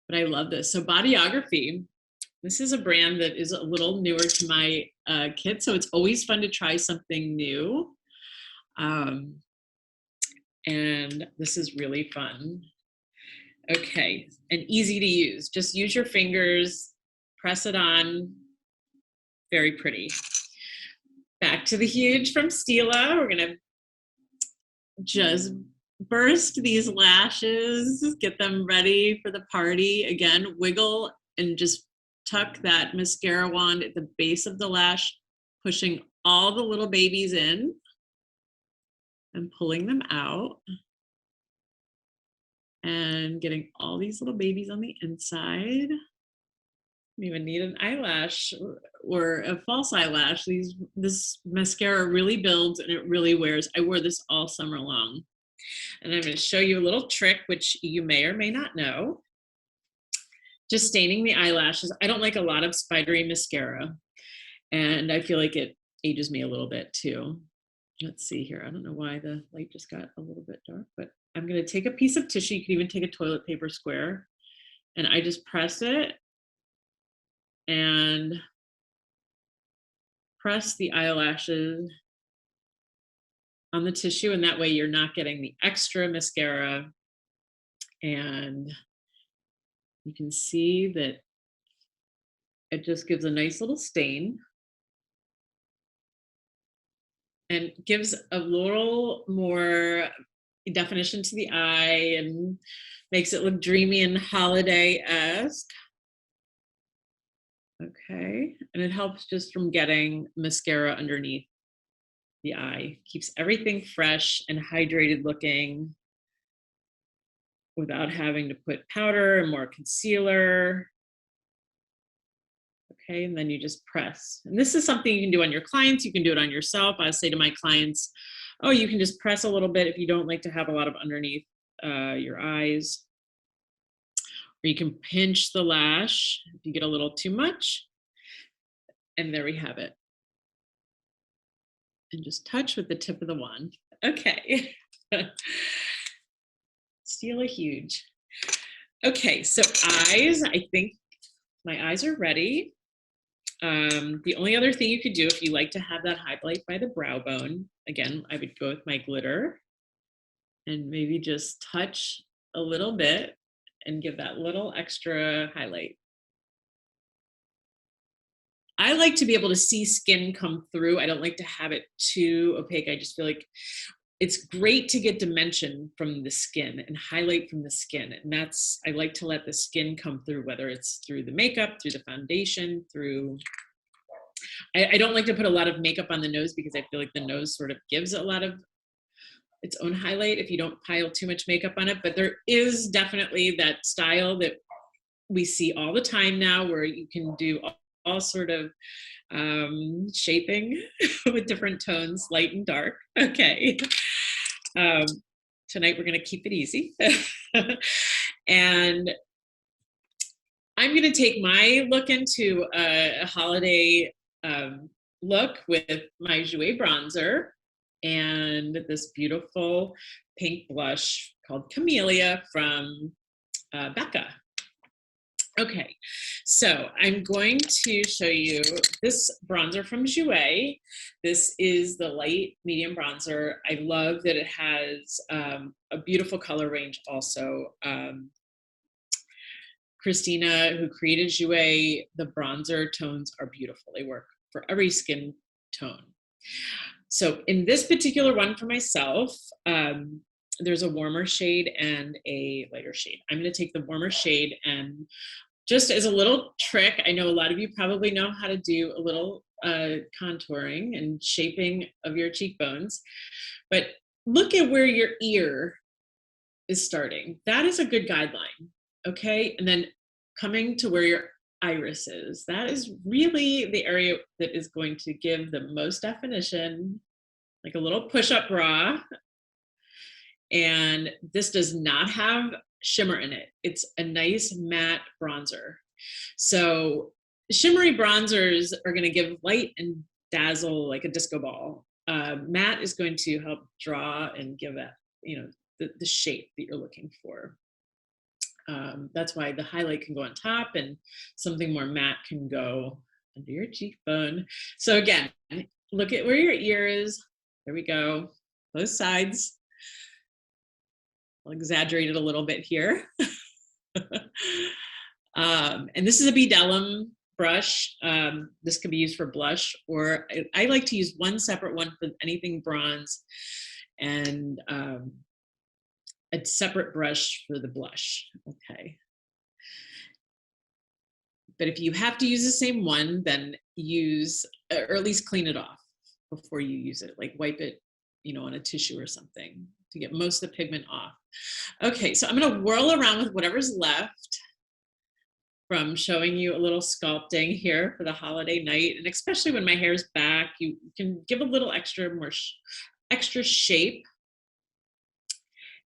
But I love this. So Bodyography, this is a brand that is a little newer to my kit, so it's always fun to try something new. And this is really fun. Okay, and easy to use. Just use your fingers, press it on, Very pretty. Back to the huge from Stila. We're gonna just burst these lashes, get them ready for the party. Again, wiggle and just tuck that mascara wand at the base of the lash, pushing all the little babies in and pulling them out. And getting all these little babies on the inside. You even need an eyelash or a false eyelash. This mascara really builds and it really wears. I wore this all summer long. And I'm going to show you a little trick, which you may or may not know. Just staining the eyelashes. I don't like a lot of spidery mascara. And I feel like it ages me a little bit too. Let's see here. I don't know why the light just got a little bit dark, but I'm going to take a piece of tissue. You can even take a toilet paper square. And I just press it and press the eyelashes on the tissue. And that way you're not getting the extra mascara. And you can see that it just gives a nice little stain. And gives a little more definition to the eye and makes it look dreamy and holiday-esque. Okay, and it helps just from getting mascara underneath the eye. Keeps everything fresh and hydrated looking without having to put powder and more concealer. Okay, and then you just press. And this is something you can do on your clients. You can do it on yourself. I say to my clients, oh, you can just press a little bit if you don't like to have a lot of underneath your eyes. Or you can pinch the lash if you get a little too much. And there we have it. And just touch with the tip of the wand. Okay. Stila huge. Okay, so eyes, I think my eyes are ready. The only other thing you could do if you like to have that highlight by the brow bone, again, I would go with my glitter and maybe just touch a little bit and give that little extra highlight. I like to be able to see skin come through. I don't like to have it too opaque. I just feel like it's great to get dimension from the skin and highlight from the skin. And that's, I like to let the skin come through, whether it's through the makeup, through the foundation, through, I don't like to put a lot of makeup on the nose because I feel like the nose sort of gives a lot of its own highlight if you don't pile too much makeup on it. But there is definitely that style that we see all the time now where you can do all sort of shaping with different tones, light and dark. Okay. Tonight we're going to keep it easy. And I'm going to take my look into a holiday look with my Jouer Bronzer and this beautiful pink blush called Camellia from Becca. Okay, so I'm going to show you this bronzer from Jouer. This is the light medium bronzer. I love that it has a beautiful color range also. Christina, who created Jouer, the bronzer tones are beautiful. They work for every skin tone. So in this particular one for myself, there's a warmer shade and a lighter shade. I'm going to take the warmer shade and just as a little trick, I know a lot of you probably know how to do a little contouring and shaping of your cheekbones, but look at where your ear is starting. That is a good guideline, okay? And then coming to where your iris is, that is really the area that is going to give the most definition, like a little push-up bra. And this does not have shimmer in it. It's a nice matte bronzer. So shimmery bronzers are going to give light and dazzle like a disco ball. Matte is going to help draw and give that, you know, the shape that you're looking for. That's why the highlight can go on top and something more matte can go under your cheekbone. So again, look at where your ear is. There we go. Both sides. I'll exaggerate it a little bit here. And this is a Bedellum brush. This could be used for blush, or I like to use one separate one for anything bronze, and a separate brush for the blush. Okay. But if you have to use the same one, then use, or at least clean it off before you use it. Like wipe it, you know, on a tissue or something to get most of the pigment off. Okay, so I'm gonna whirl around with whatever's left from showing you a little sculpting here for the holiday night. And especially when my hair's back, you can give a little extra, extra shape.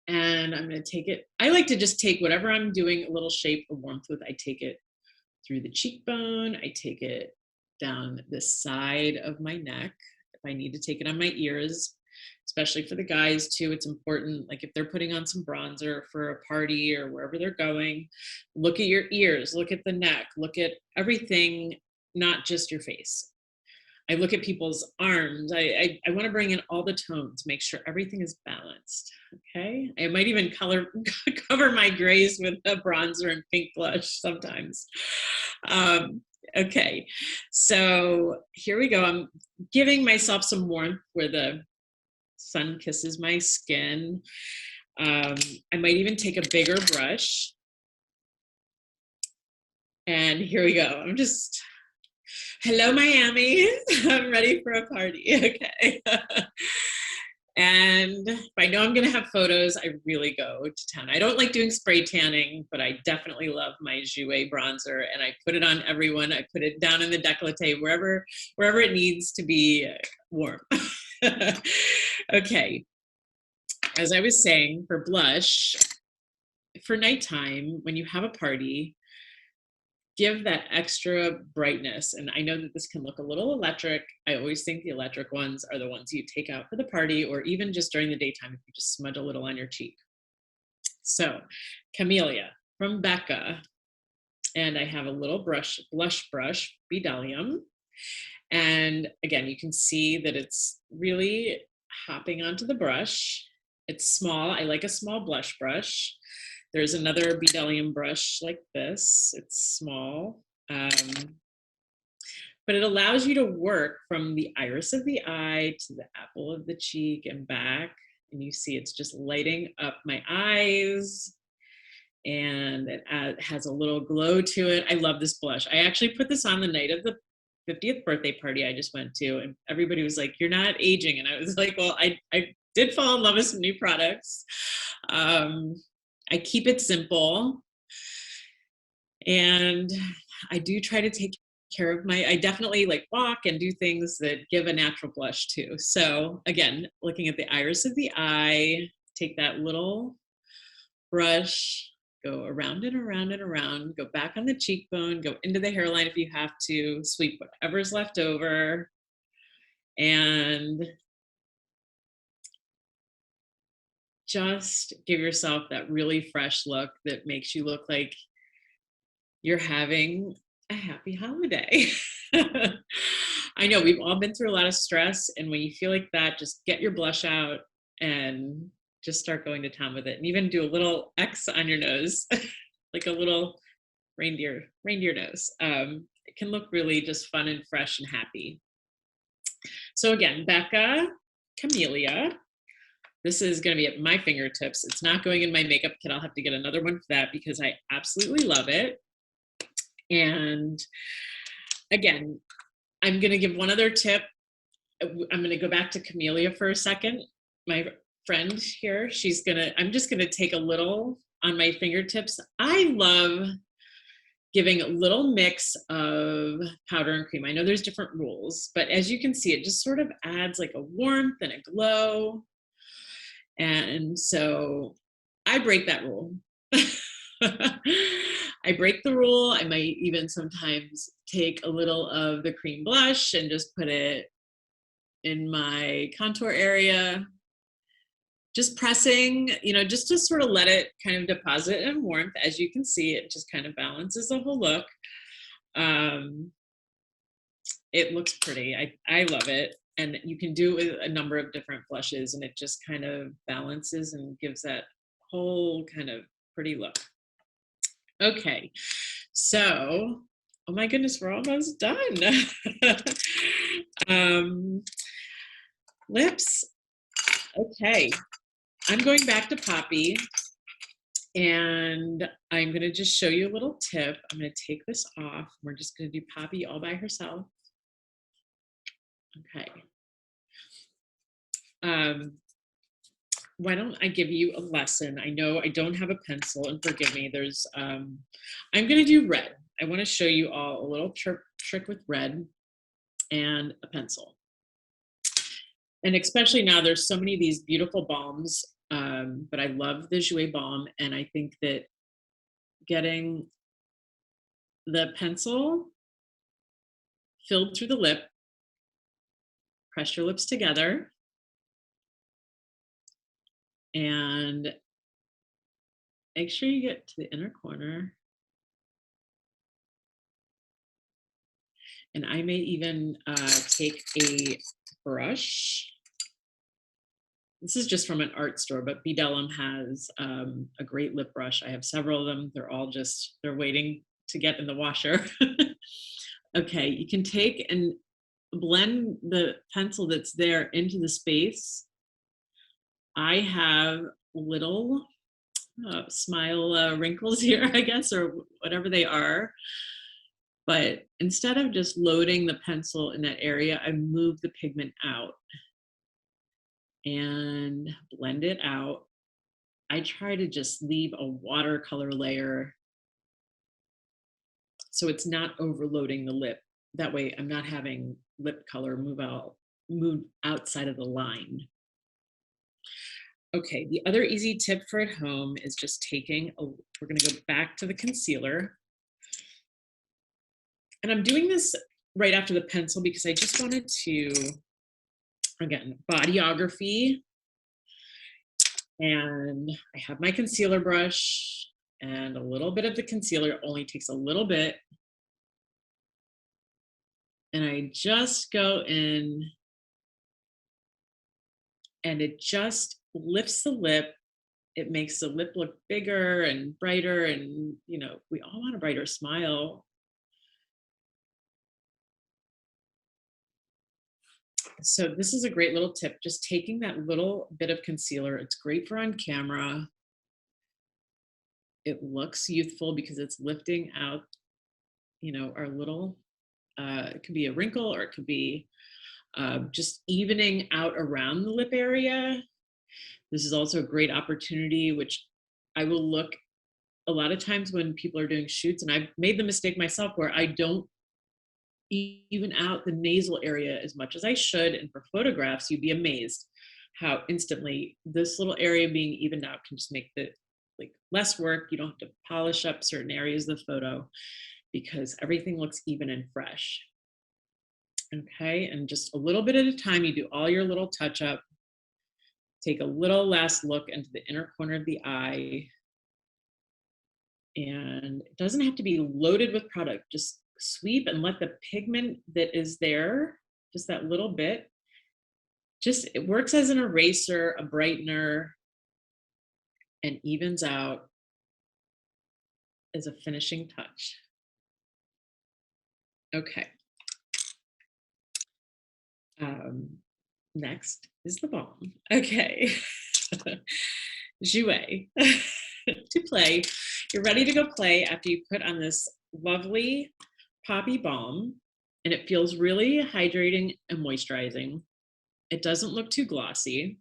And I'm gonna take it, I like to just take whatever I'm doing a little shape or warmth with, I take it through the cheekbone, I take it down the side of my neck. If I need to take it on my ears, especially for the guys too, it's important, like if they're putting on some bronzer for a party or wherever they're going, look at your ears, look at the neck, look at everything, not just your face. I look at people's arms. I want to bring in all the tones, make sure everything is balanced. Okay. I might even cover my grays with a bronzer and pink blush sometimes. Okay. So here we go. I'm giving myself some warmth where the sun kisses my skin. I might even take a bigger brush. And here we go. I'm just, hello, Miami. I'm ready for a party. Okay. And if I know I'm going to have photos, I really go to town. I don't like doing spray tanning, but I definitely love my Jouer Bronzer, and I put it on everyone. I put it down in the décolleté, wherever it needs to be warm. Okay. As I was saying, for blush, for nighttime, when you have a party, give that extra brightness. And I know that this can look a little electric. I always think the electric ones are the ones you take out for the party, or even just during the daytime if you just smudge a little on your cheek. So Camellia from Becca. And I have a little blush brush, Bdellium. And again, you can see that it's really hopping onto the brush. It's small. I like a small blush brush. There's another Bdellium brush like this. It's small, but it allows you to work from the iris of the eye to the apple of the cheek and back. And you see it's just lighting up my eyes, and it has a little glow to it. I love this blush. I actually put this on the night of the 50th birthday party I just went to, and everybody was like, "You're not aging." And I was like, well, I did fall in love with some new products. I keep it simple, and I do try to take care of I definitely like walk and do things that give a natural blush too. So again, looking at the iris of the eye, take that little brush, go around and around and around, go back on the cheekbone, go into the hairline if you have to, sweep whatever's left over, and just give yourself that really fresh look that makes you look like you're having a happy holiday. I know we've all been through a lot of stress, and when you feel like that, just get your blush out and just start going to town with it, and even do a little X on your nose, like a little reindeer nose. It can look really just fun and fresh and happy. So again, Becca, Camellia. This is going to be at my fingertips. It's not going in my makeup kit. I'll have to get another one for that because I absolutely love it. And again, I'm going to give one other tip. I'm going to go back to Camellia for a second. My friend here, I'm just going to take a little on my fingertips. I love giving a little mix of powder and cream. I know there's different rules, but as you can see, it just sort of adds like a warmth and a glow. And so I break that rule. I break the rule. I might even sometimes take a little of the cream blush and just put it in my contour area, just pressing, just to sort of let it kind of deposit in warmth. As you can see, it just kind of balances the whole look. It looks pretty. I love it. And you can do it with a number of different blushes, and it just kind of balances and gives that whole kind of pretty look. Okay, so Oh my goodness, we're almost done. Lips. Okay, I'm going back to Poppy, and I'm gonna just show you a little tip. I'm gonna take this off. We're just gonna do Poppy all by herself. Okay. Why don't I give you a lesson? I know I don't have a pencil, and forgive me, there's, I'm gonna do red. I wanna show you all a little trick with red and a pencil. And especially now, there's so many of these beautiful balms, but I love the Jouer Balm, and I think that getting the pencil filled through the lip, press your lips together, and make sure you get to the inner corner. And I may even take a brush. This is just from an art store, but Bellum has a great lip brush. I have several of them. They're all just, they're waiting to get in the washer. Okay, you can take and blend the pencil that's there into the space. I have little smile wrinkles here, I guess, or whatever they are. But instead of just loading the pencil in that area, I move the pigment out and blend it out. I try to just leave a watercolor layer so it's not overloading the lip. That way I'm not having lip color move outside of the line. Okay, the other easy tip for at home is just taking we're gonna go back to the concealer. And I'm doing this right after the pencil because I just wanted to, again, bodyography. And I have my concealer brush, and a little bit of the concealer only takes a little bit. And I just go in, and it just lifts the lip. It makes the lip look bigger and brighter. And, you know, we all want a brighter smile. So this is a great little tip, just taking that little bit of concealer. It's great for on camera. It looks youthful because it's lifting out, you know, our little, it could be a wrinkle, or it could be just evening out around the lip area. This is also a great opportunity, which I will look a lot of times when people are doing shoots, and I've made the mistake myself where I don't even out the nasal area as much as I should. And for photographs, you'd be amazed how instantly this little area being evened out can just make the less work. You don't have to polish up certain areas of the photo because everything looks even and fresh. Okay, and just a little bit at a time, you do all your little touch up. Take a little last look into the inner corner of the eye. And it doesn't have to be loaded with product. Just sweep and let the pigment that is there, just that little bit, just it works as an eraser, a brightener, and evens out as a finishing touch. Okay. Next is the balm. Okay. Jouer. To play. You're ready to go play after you put on this lovely Poppy Balm, and it feels really hydrating and moisturizing. It doesn't look too glossy.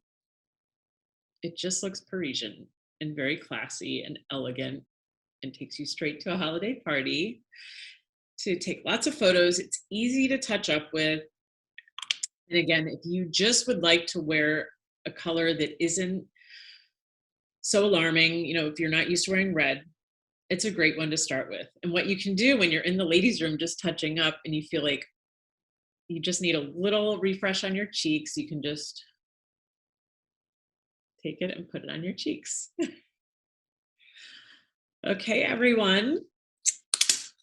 It just looks Parisian and very classy and elegant, and takes you straight to a holiday party to take lots of photos. It's easy to touch up with. And again, if you just would like to wear a color that isn't so alarming, you know, if you're not used to wearing red, it's a great one to start with. And what you can do when you're in the ladies' room just touching up and you feel like you just need a little refresh on your cheeks, you can just take it and put it on your cheeks. Okay, everyone.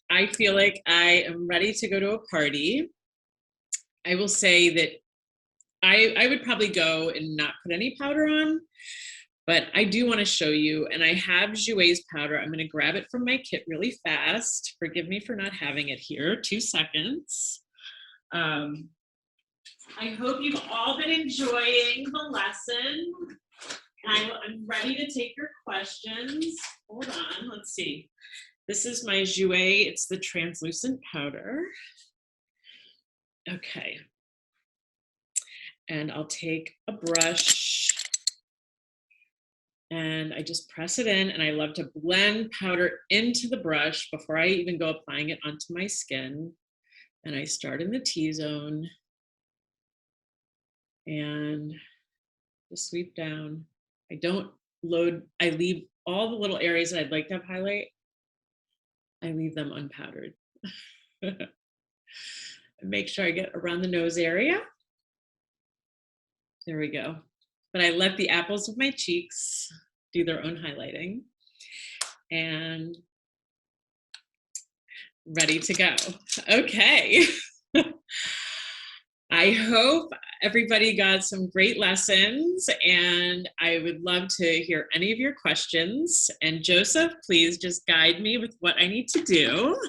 I feel like I am ready to go to a party. I will say that I would probably go and not put any powder on, But I do want to show you, and I have Jouer's powder. I'm going to grab it from my kit really fast. Forgive me for not having it here. 2 seconds. I hope you've all been enjoying the lesson. I'm ready to take your questions. Hold on, let's see. This is my Jouer. It's the translucent powder. Okay. And I'll take a brush and I just press it in, and I love to blend powder into the brush before I even go applying it onto my skin. And I start in the T-zone and just sweep down. I don't load, I leave all the little areas that I'd like to have highlight, I leave them unpowdered. Make sure I get around the nose area. There we go. But I let the apples of my cheeks do their own highlighting. And ready to go. Okay. I hope everybody got some great lessons, and I would love to hear any of your questions. And Joseph, please just guide me with what I need to do.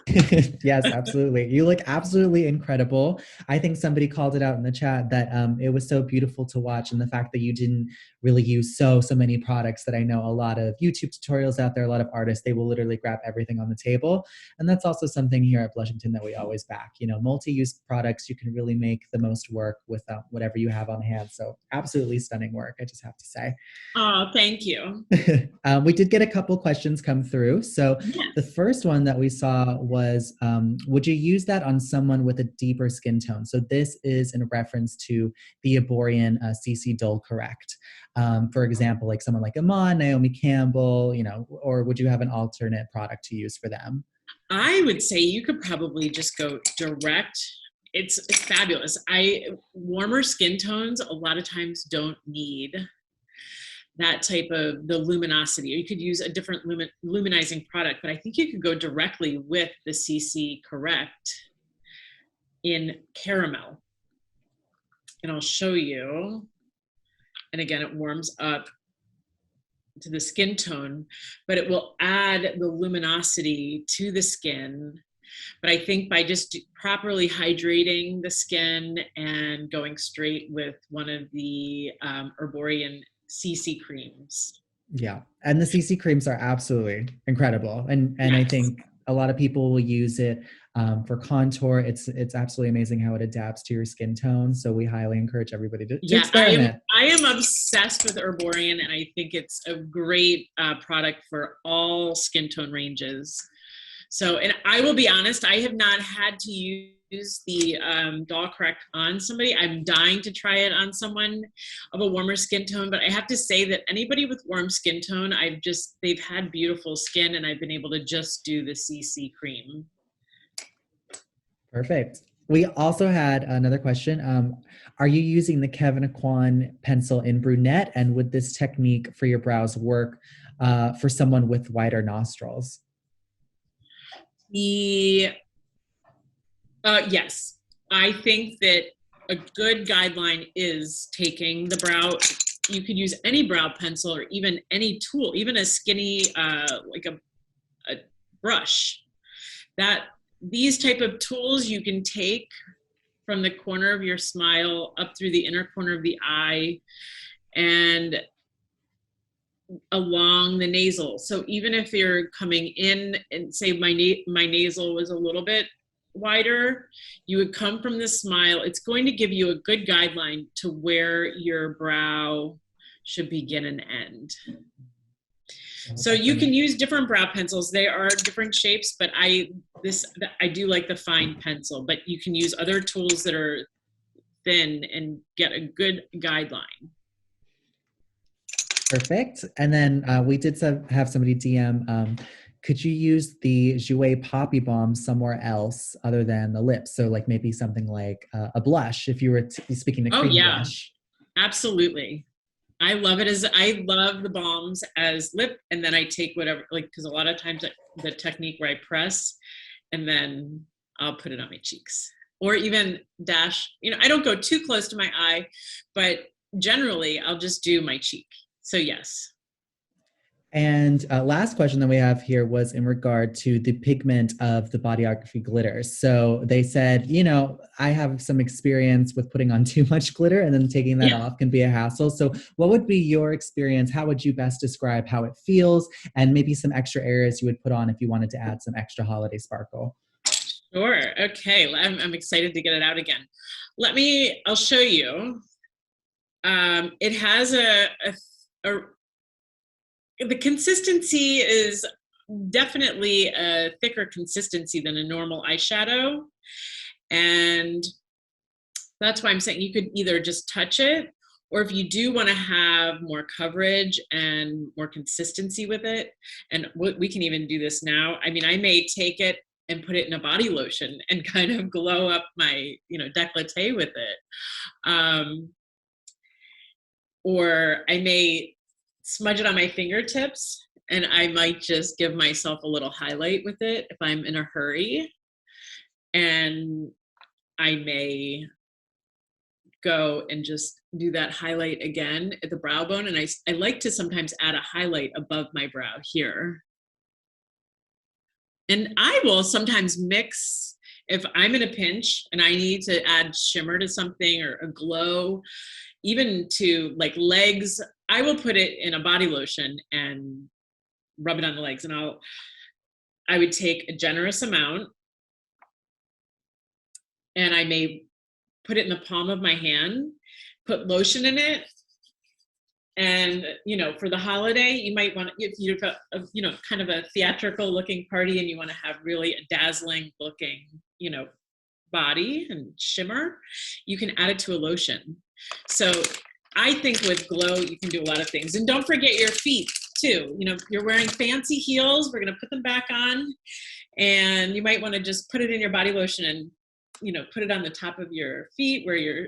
Yes, absolutely. You look absolutely incredible. I think somebody called it out in the chat that it was so beautiful to watch, and the fact that you didn't really use so many products that I know a lot of YouTube tutorials out there, a lot of artists, they will literally grab everything on the table. And that's also something here at Blushington that we always back. You know, multi-use products, you can really make the most work with whatever you have on hand. So absolutely stunning work, I just have to say. Oh, thank you. We did get a couple questions come through. So Yes. the first one that we saw was, would you use that on someone with a deeper skin tone? So this is in reference to the Herborean CC Dull Correct. For example, like someone like Iman, Naomi Campbell, you know, or would you have an alternate product to use for them? I would say you could probably just go direct. It's fabulous. Warmer skin tones a lot of times don't need that type of the luminosity, or you could use a different luminizing product, but I think you could go directly with the CC Correct in caramel. And I'll show you. And again, it warms up to the skin tone, but it will add the luminosity to the skin. But I think by just properly hydrating the skin and going straight with one of the Herborean CC creams. Yeah, and the CC creams are absolutely incredible, and Yes. I think a lot of people will use it for contour. It's absolutely amazing how it adapts to your skin tone. So we highly encourage everybody to experiment. I am obsessed with Herborean, and I think it's a great product for all skin tone ranges. So, and I will be honest, I have not had to use the Dull Correct on somebody. I'm dying to try it on someone of a warmer skin tone, but I have to say that anybody with warm skin tone, they've had beautiful skin, and I've been able to just do the CC cream. Perfect. We also had another question. Are you using the Kevin Aquan pencil in brunette, and would this technique for your brows work for someone with wider nostrils? Yes, I think that a good guideline is taking the brow. You could use any brow pencil or even any tool, even a skinny, like a brush. These type of tools you can take from the corner of your smile up through the inner corner of the eye and along the nasal. So even if you're coming in and say my nasal was a little bit wider, you would come from the smile. It's going to give you a good guideline to where your brow should begin and end. So you can use different brow pencils. They are different shapes, but I do like the fine pencil, but you can use other tools that are thin and get a good guideline. Perfect. And then we did have somebody DM, could you use the Jouer Poppy Balm somewhere else other than the lips? So like maybe something like a blush, if you were speaking the cream blush. Absolutely. I love the balms as lip, and then I take whatever, like, because a lot of times the technique where I press and then I'll put it on my cheeks, or even dash, I don't go too close to my eye, but generally I'll just do my cheek. So yes. And last question that we have here was in regard to the pigment of the Bodygraphy glitters. So they said, I have some experience with putting on too much glitter and then taking that off can be a hassle. So what would be your experience? How would you best describe how it feels and maybe some extra areas you would put on if you wanted to add some extra holiday sparkle? Sure. Okay. I'm excited to get it out again. I'll show you. It has the consistency is definitely a thicker consistency than a normal eyeshadow. And that's why I'm saying you could either just touch it, or if you do want to have more coverage and more consistency with it, and we can even do this now. I mean, I may take it and put it in a body lotion and kind of glow up my, décolleté with it. Or I may smudge it on my fingertips and I might just give myself a little highlight with it if I'm in a hurry. And I may go and just do that highlight again at the brow bone. And I like to sometimes add a highlight above my brow here. And I will sometimes mix, if I'm in a pinch and I need to add shimmer to something or a glow, even to like legs, I will put it in a body lotion and rub it on the legs. And I would take a generous amount and I may put it in the palm of my hand, put lotion in it. And, for the holiday, you might want to, if you've got, kind of a theatrical looking party and you want to have really a dazzling looking, body and shimmer, you can add it to a lotion. So I think with glow, you can do a lot of things. And don't forget your feet too. You're wearing fancy heels. We're going to put them back on. And you might want to just put it in your body lotion and, put it on the top of your feet where your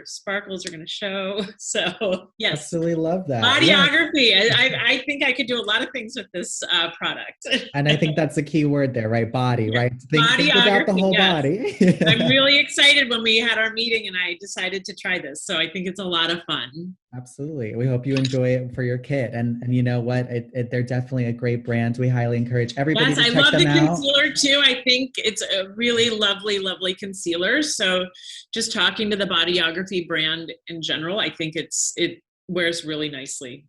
sparkles are going to show. So yes. Absolutely love that. Bodygraphy. Yeah. I think I could do a lot of things with this product. And I think that's the key word there, right? Body, right? Think about the whole body. I'm really excited when we had our meeting and I decided to try this. So I think it's a lot of fun. Absolutely. We hope you enjoy it for your kit. And you know what? They're definitely a great brand. We highly encourage everybody to check them out. Yes, I love the concealer too. I think it's a really lovely, lovely concealer. So just talking to the Bodygraphy brand in general, I think it wears really nicely.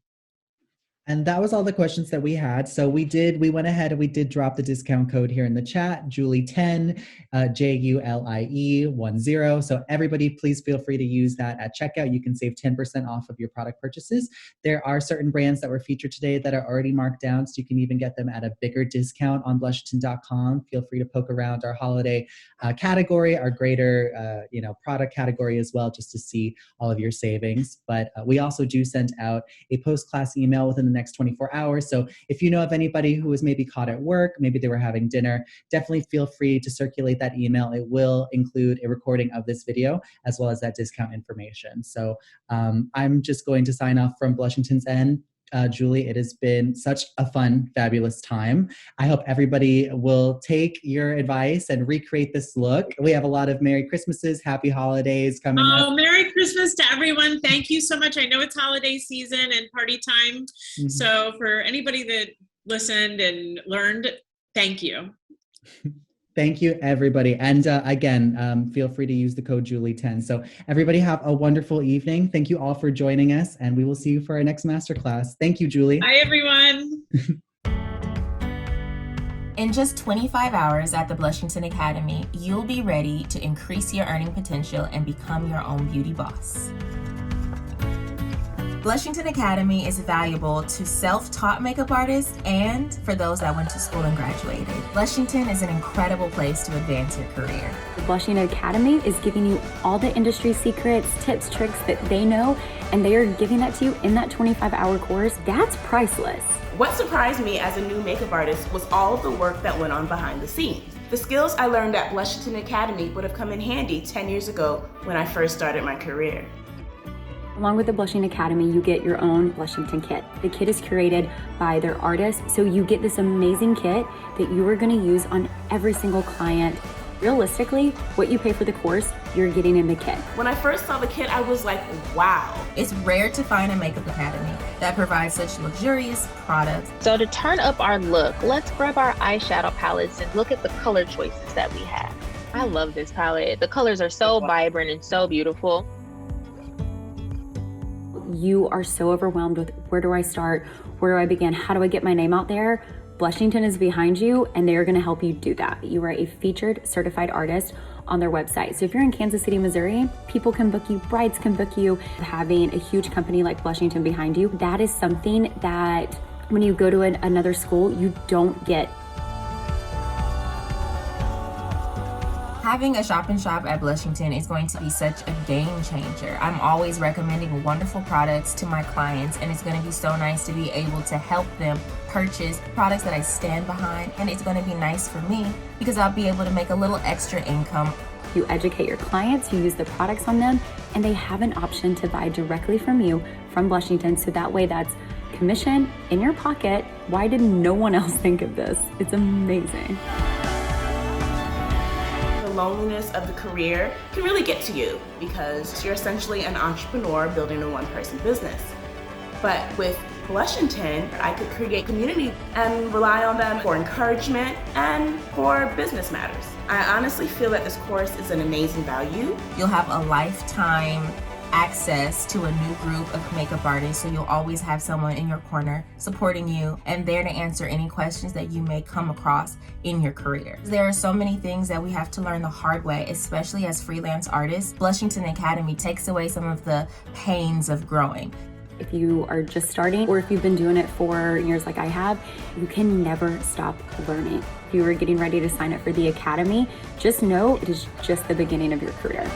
And that was all the questions that we had. So we went ahead and we did drop the discount code here in the chat, Julie10, JULIE10. So everybody, please feel free to use that at checkout. You can save 10% off of your product purchases. There are certain brands that were featured today that are already marked down, so you can even get them at a bigger discount on Blushington.com. Feel free to poke around our holiday category, our greater product category as well, just to see all of your savings. But we also do send out a post-class email within the next 24 hours. So if you know of anybody who was maybe caught at work, maybe they were having dinner, definitely feel free to circulate that email. It will include a recording of this video as well as that discount information. So I'm just going to sign off from Blushington's end. Julie, it has been such a fun, fabulous time. I hope everybody will take your advice and recreate this look. We have a lot of Merry Christmases, Happy Holidays coming up. Oh, Merry Christmas to everyone. Thank you so much. I know it's holiday season and party time. Mm-hmm. So for anybody that listened and learned, thank you. Thank you, everybody. And again, feel free to use the code Julie10. So everybody have a wonderful evening. Thank you all for joining us, and we will see you for our next masterclass. Thank you, Julie. Bye, everyone. In just 25 hours at the Blushington Academy, you'll be ready to increase your earning potential and become your own beauty boss. Blushington Academy is valuable to self-taught makeup artists and for those that went to school and graduated. Blushington is an incredible place to advance your career. The Blushington Academy is giving you all the industry secrets, tips, tricks that they know, and they are giving that to you in that 25-hour course. That's priceless. What surprised me as a new makeup artist was all of the work that went on behind the scenes. The skills I learned at Blushington Academy would have come in handy 10 years ago when I first started my career. Along with the Blushing Academy, you get your own Blushington kit. The kit is curated by their artists, so you get this amazing kit that you are going to use on every single client Realistically, what you pay for the course, you're getting in the kit. When I first saw the kit, I was like, wow. It's rare to find a makeup academy that provides such luxurious products. So to turn up our look, let's grab our eyeshadow palettes and look at the color choices that we have. I love this palette. The colors are so vibrant and so beautiful. You are so overwhelmed with where do I start? Where do I begin? How do I get my name out there? Blushington is behind you and they are gonna help you do that. You are a featured certified artist on their website. So if you're in Kansas City, Missouri, people can book you, brides can book you. Having a huge company like Blushington behind you, that is something that when you go to another school, you don't get. Having a shop-in-shop at Blushington is going to be such a game changer. I'm always recommending wonderful products to my clients, and it's going to be so nice to be able to help them purchase products that I stand behind, and it's going to be nice for me because I'll be able to make a little extra income. You educate your clients, you use the products on them, and they have an option to buy directly from you, from Blushington, so that way that's commission in your pocket. Why did no one else think of this? It's amazing. Loneliness of the career can really get to you because you're essentially an entrepreneur building a one-person business. But with Blushington, I could create community and rely on them for encouragement and for business matters. I honestly feel that this course is an amazing value. You'll have a lifetime access to a new group of makeup artists, so you'll always have someone in your corner supporting you and there to answer any questions that you may come across in your career. There are so many things that we have to learn the hard way, especially as freelance artists. Blushington Academy takes away some of the pains of growing. If you are just starting or if you've been doing it for years like I have, you can never stop learning. If you are getting ready to sign up for the academy, just know it is just the beginning of your career.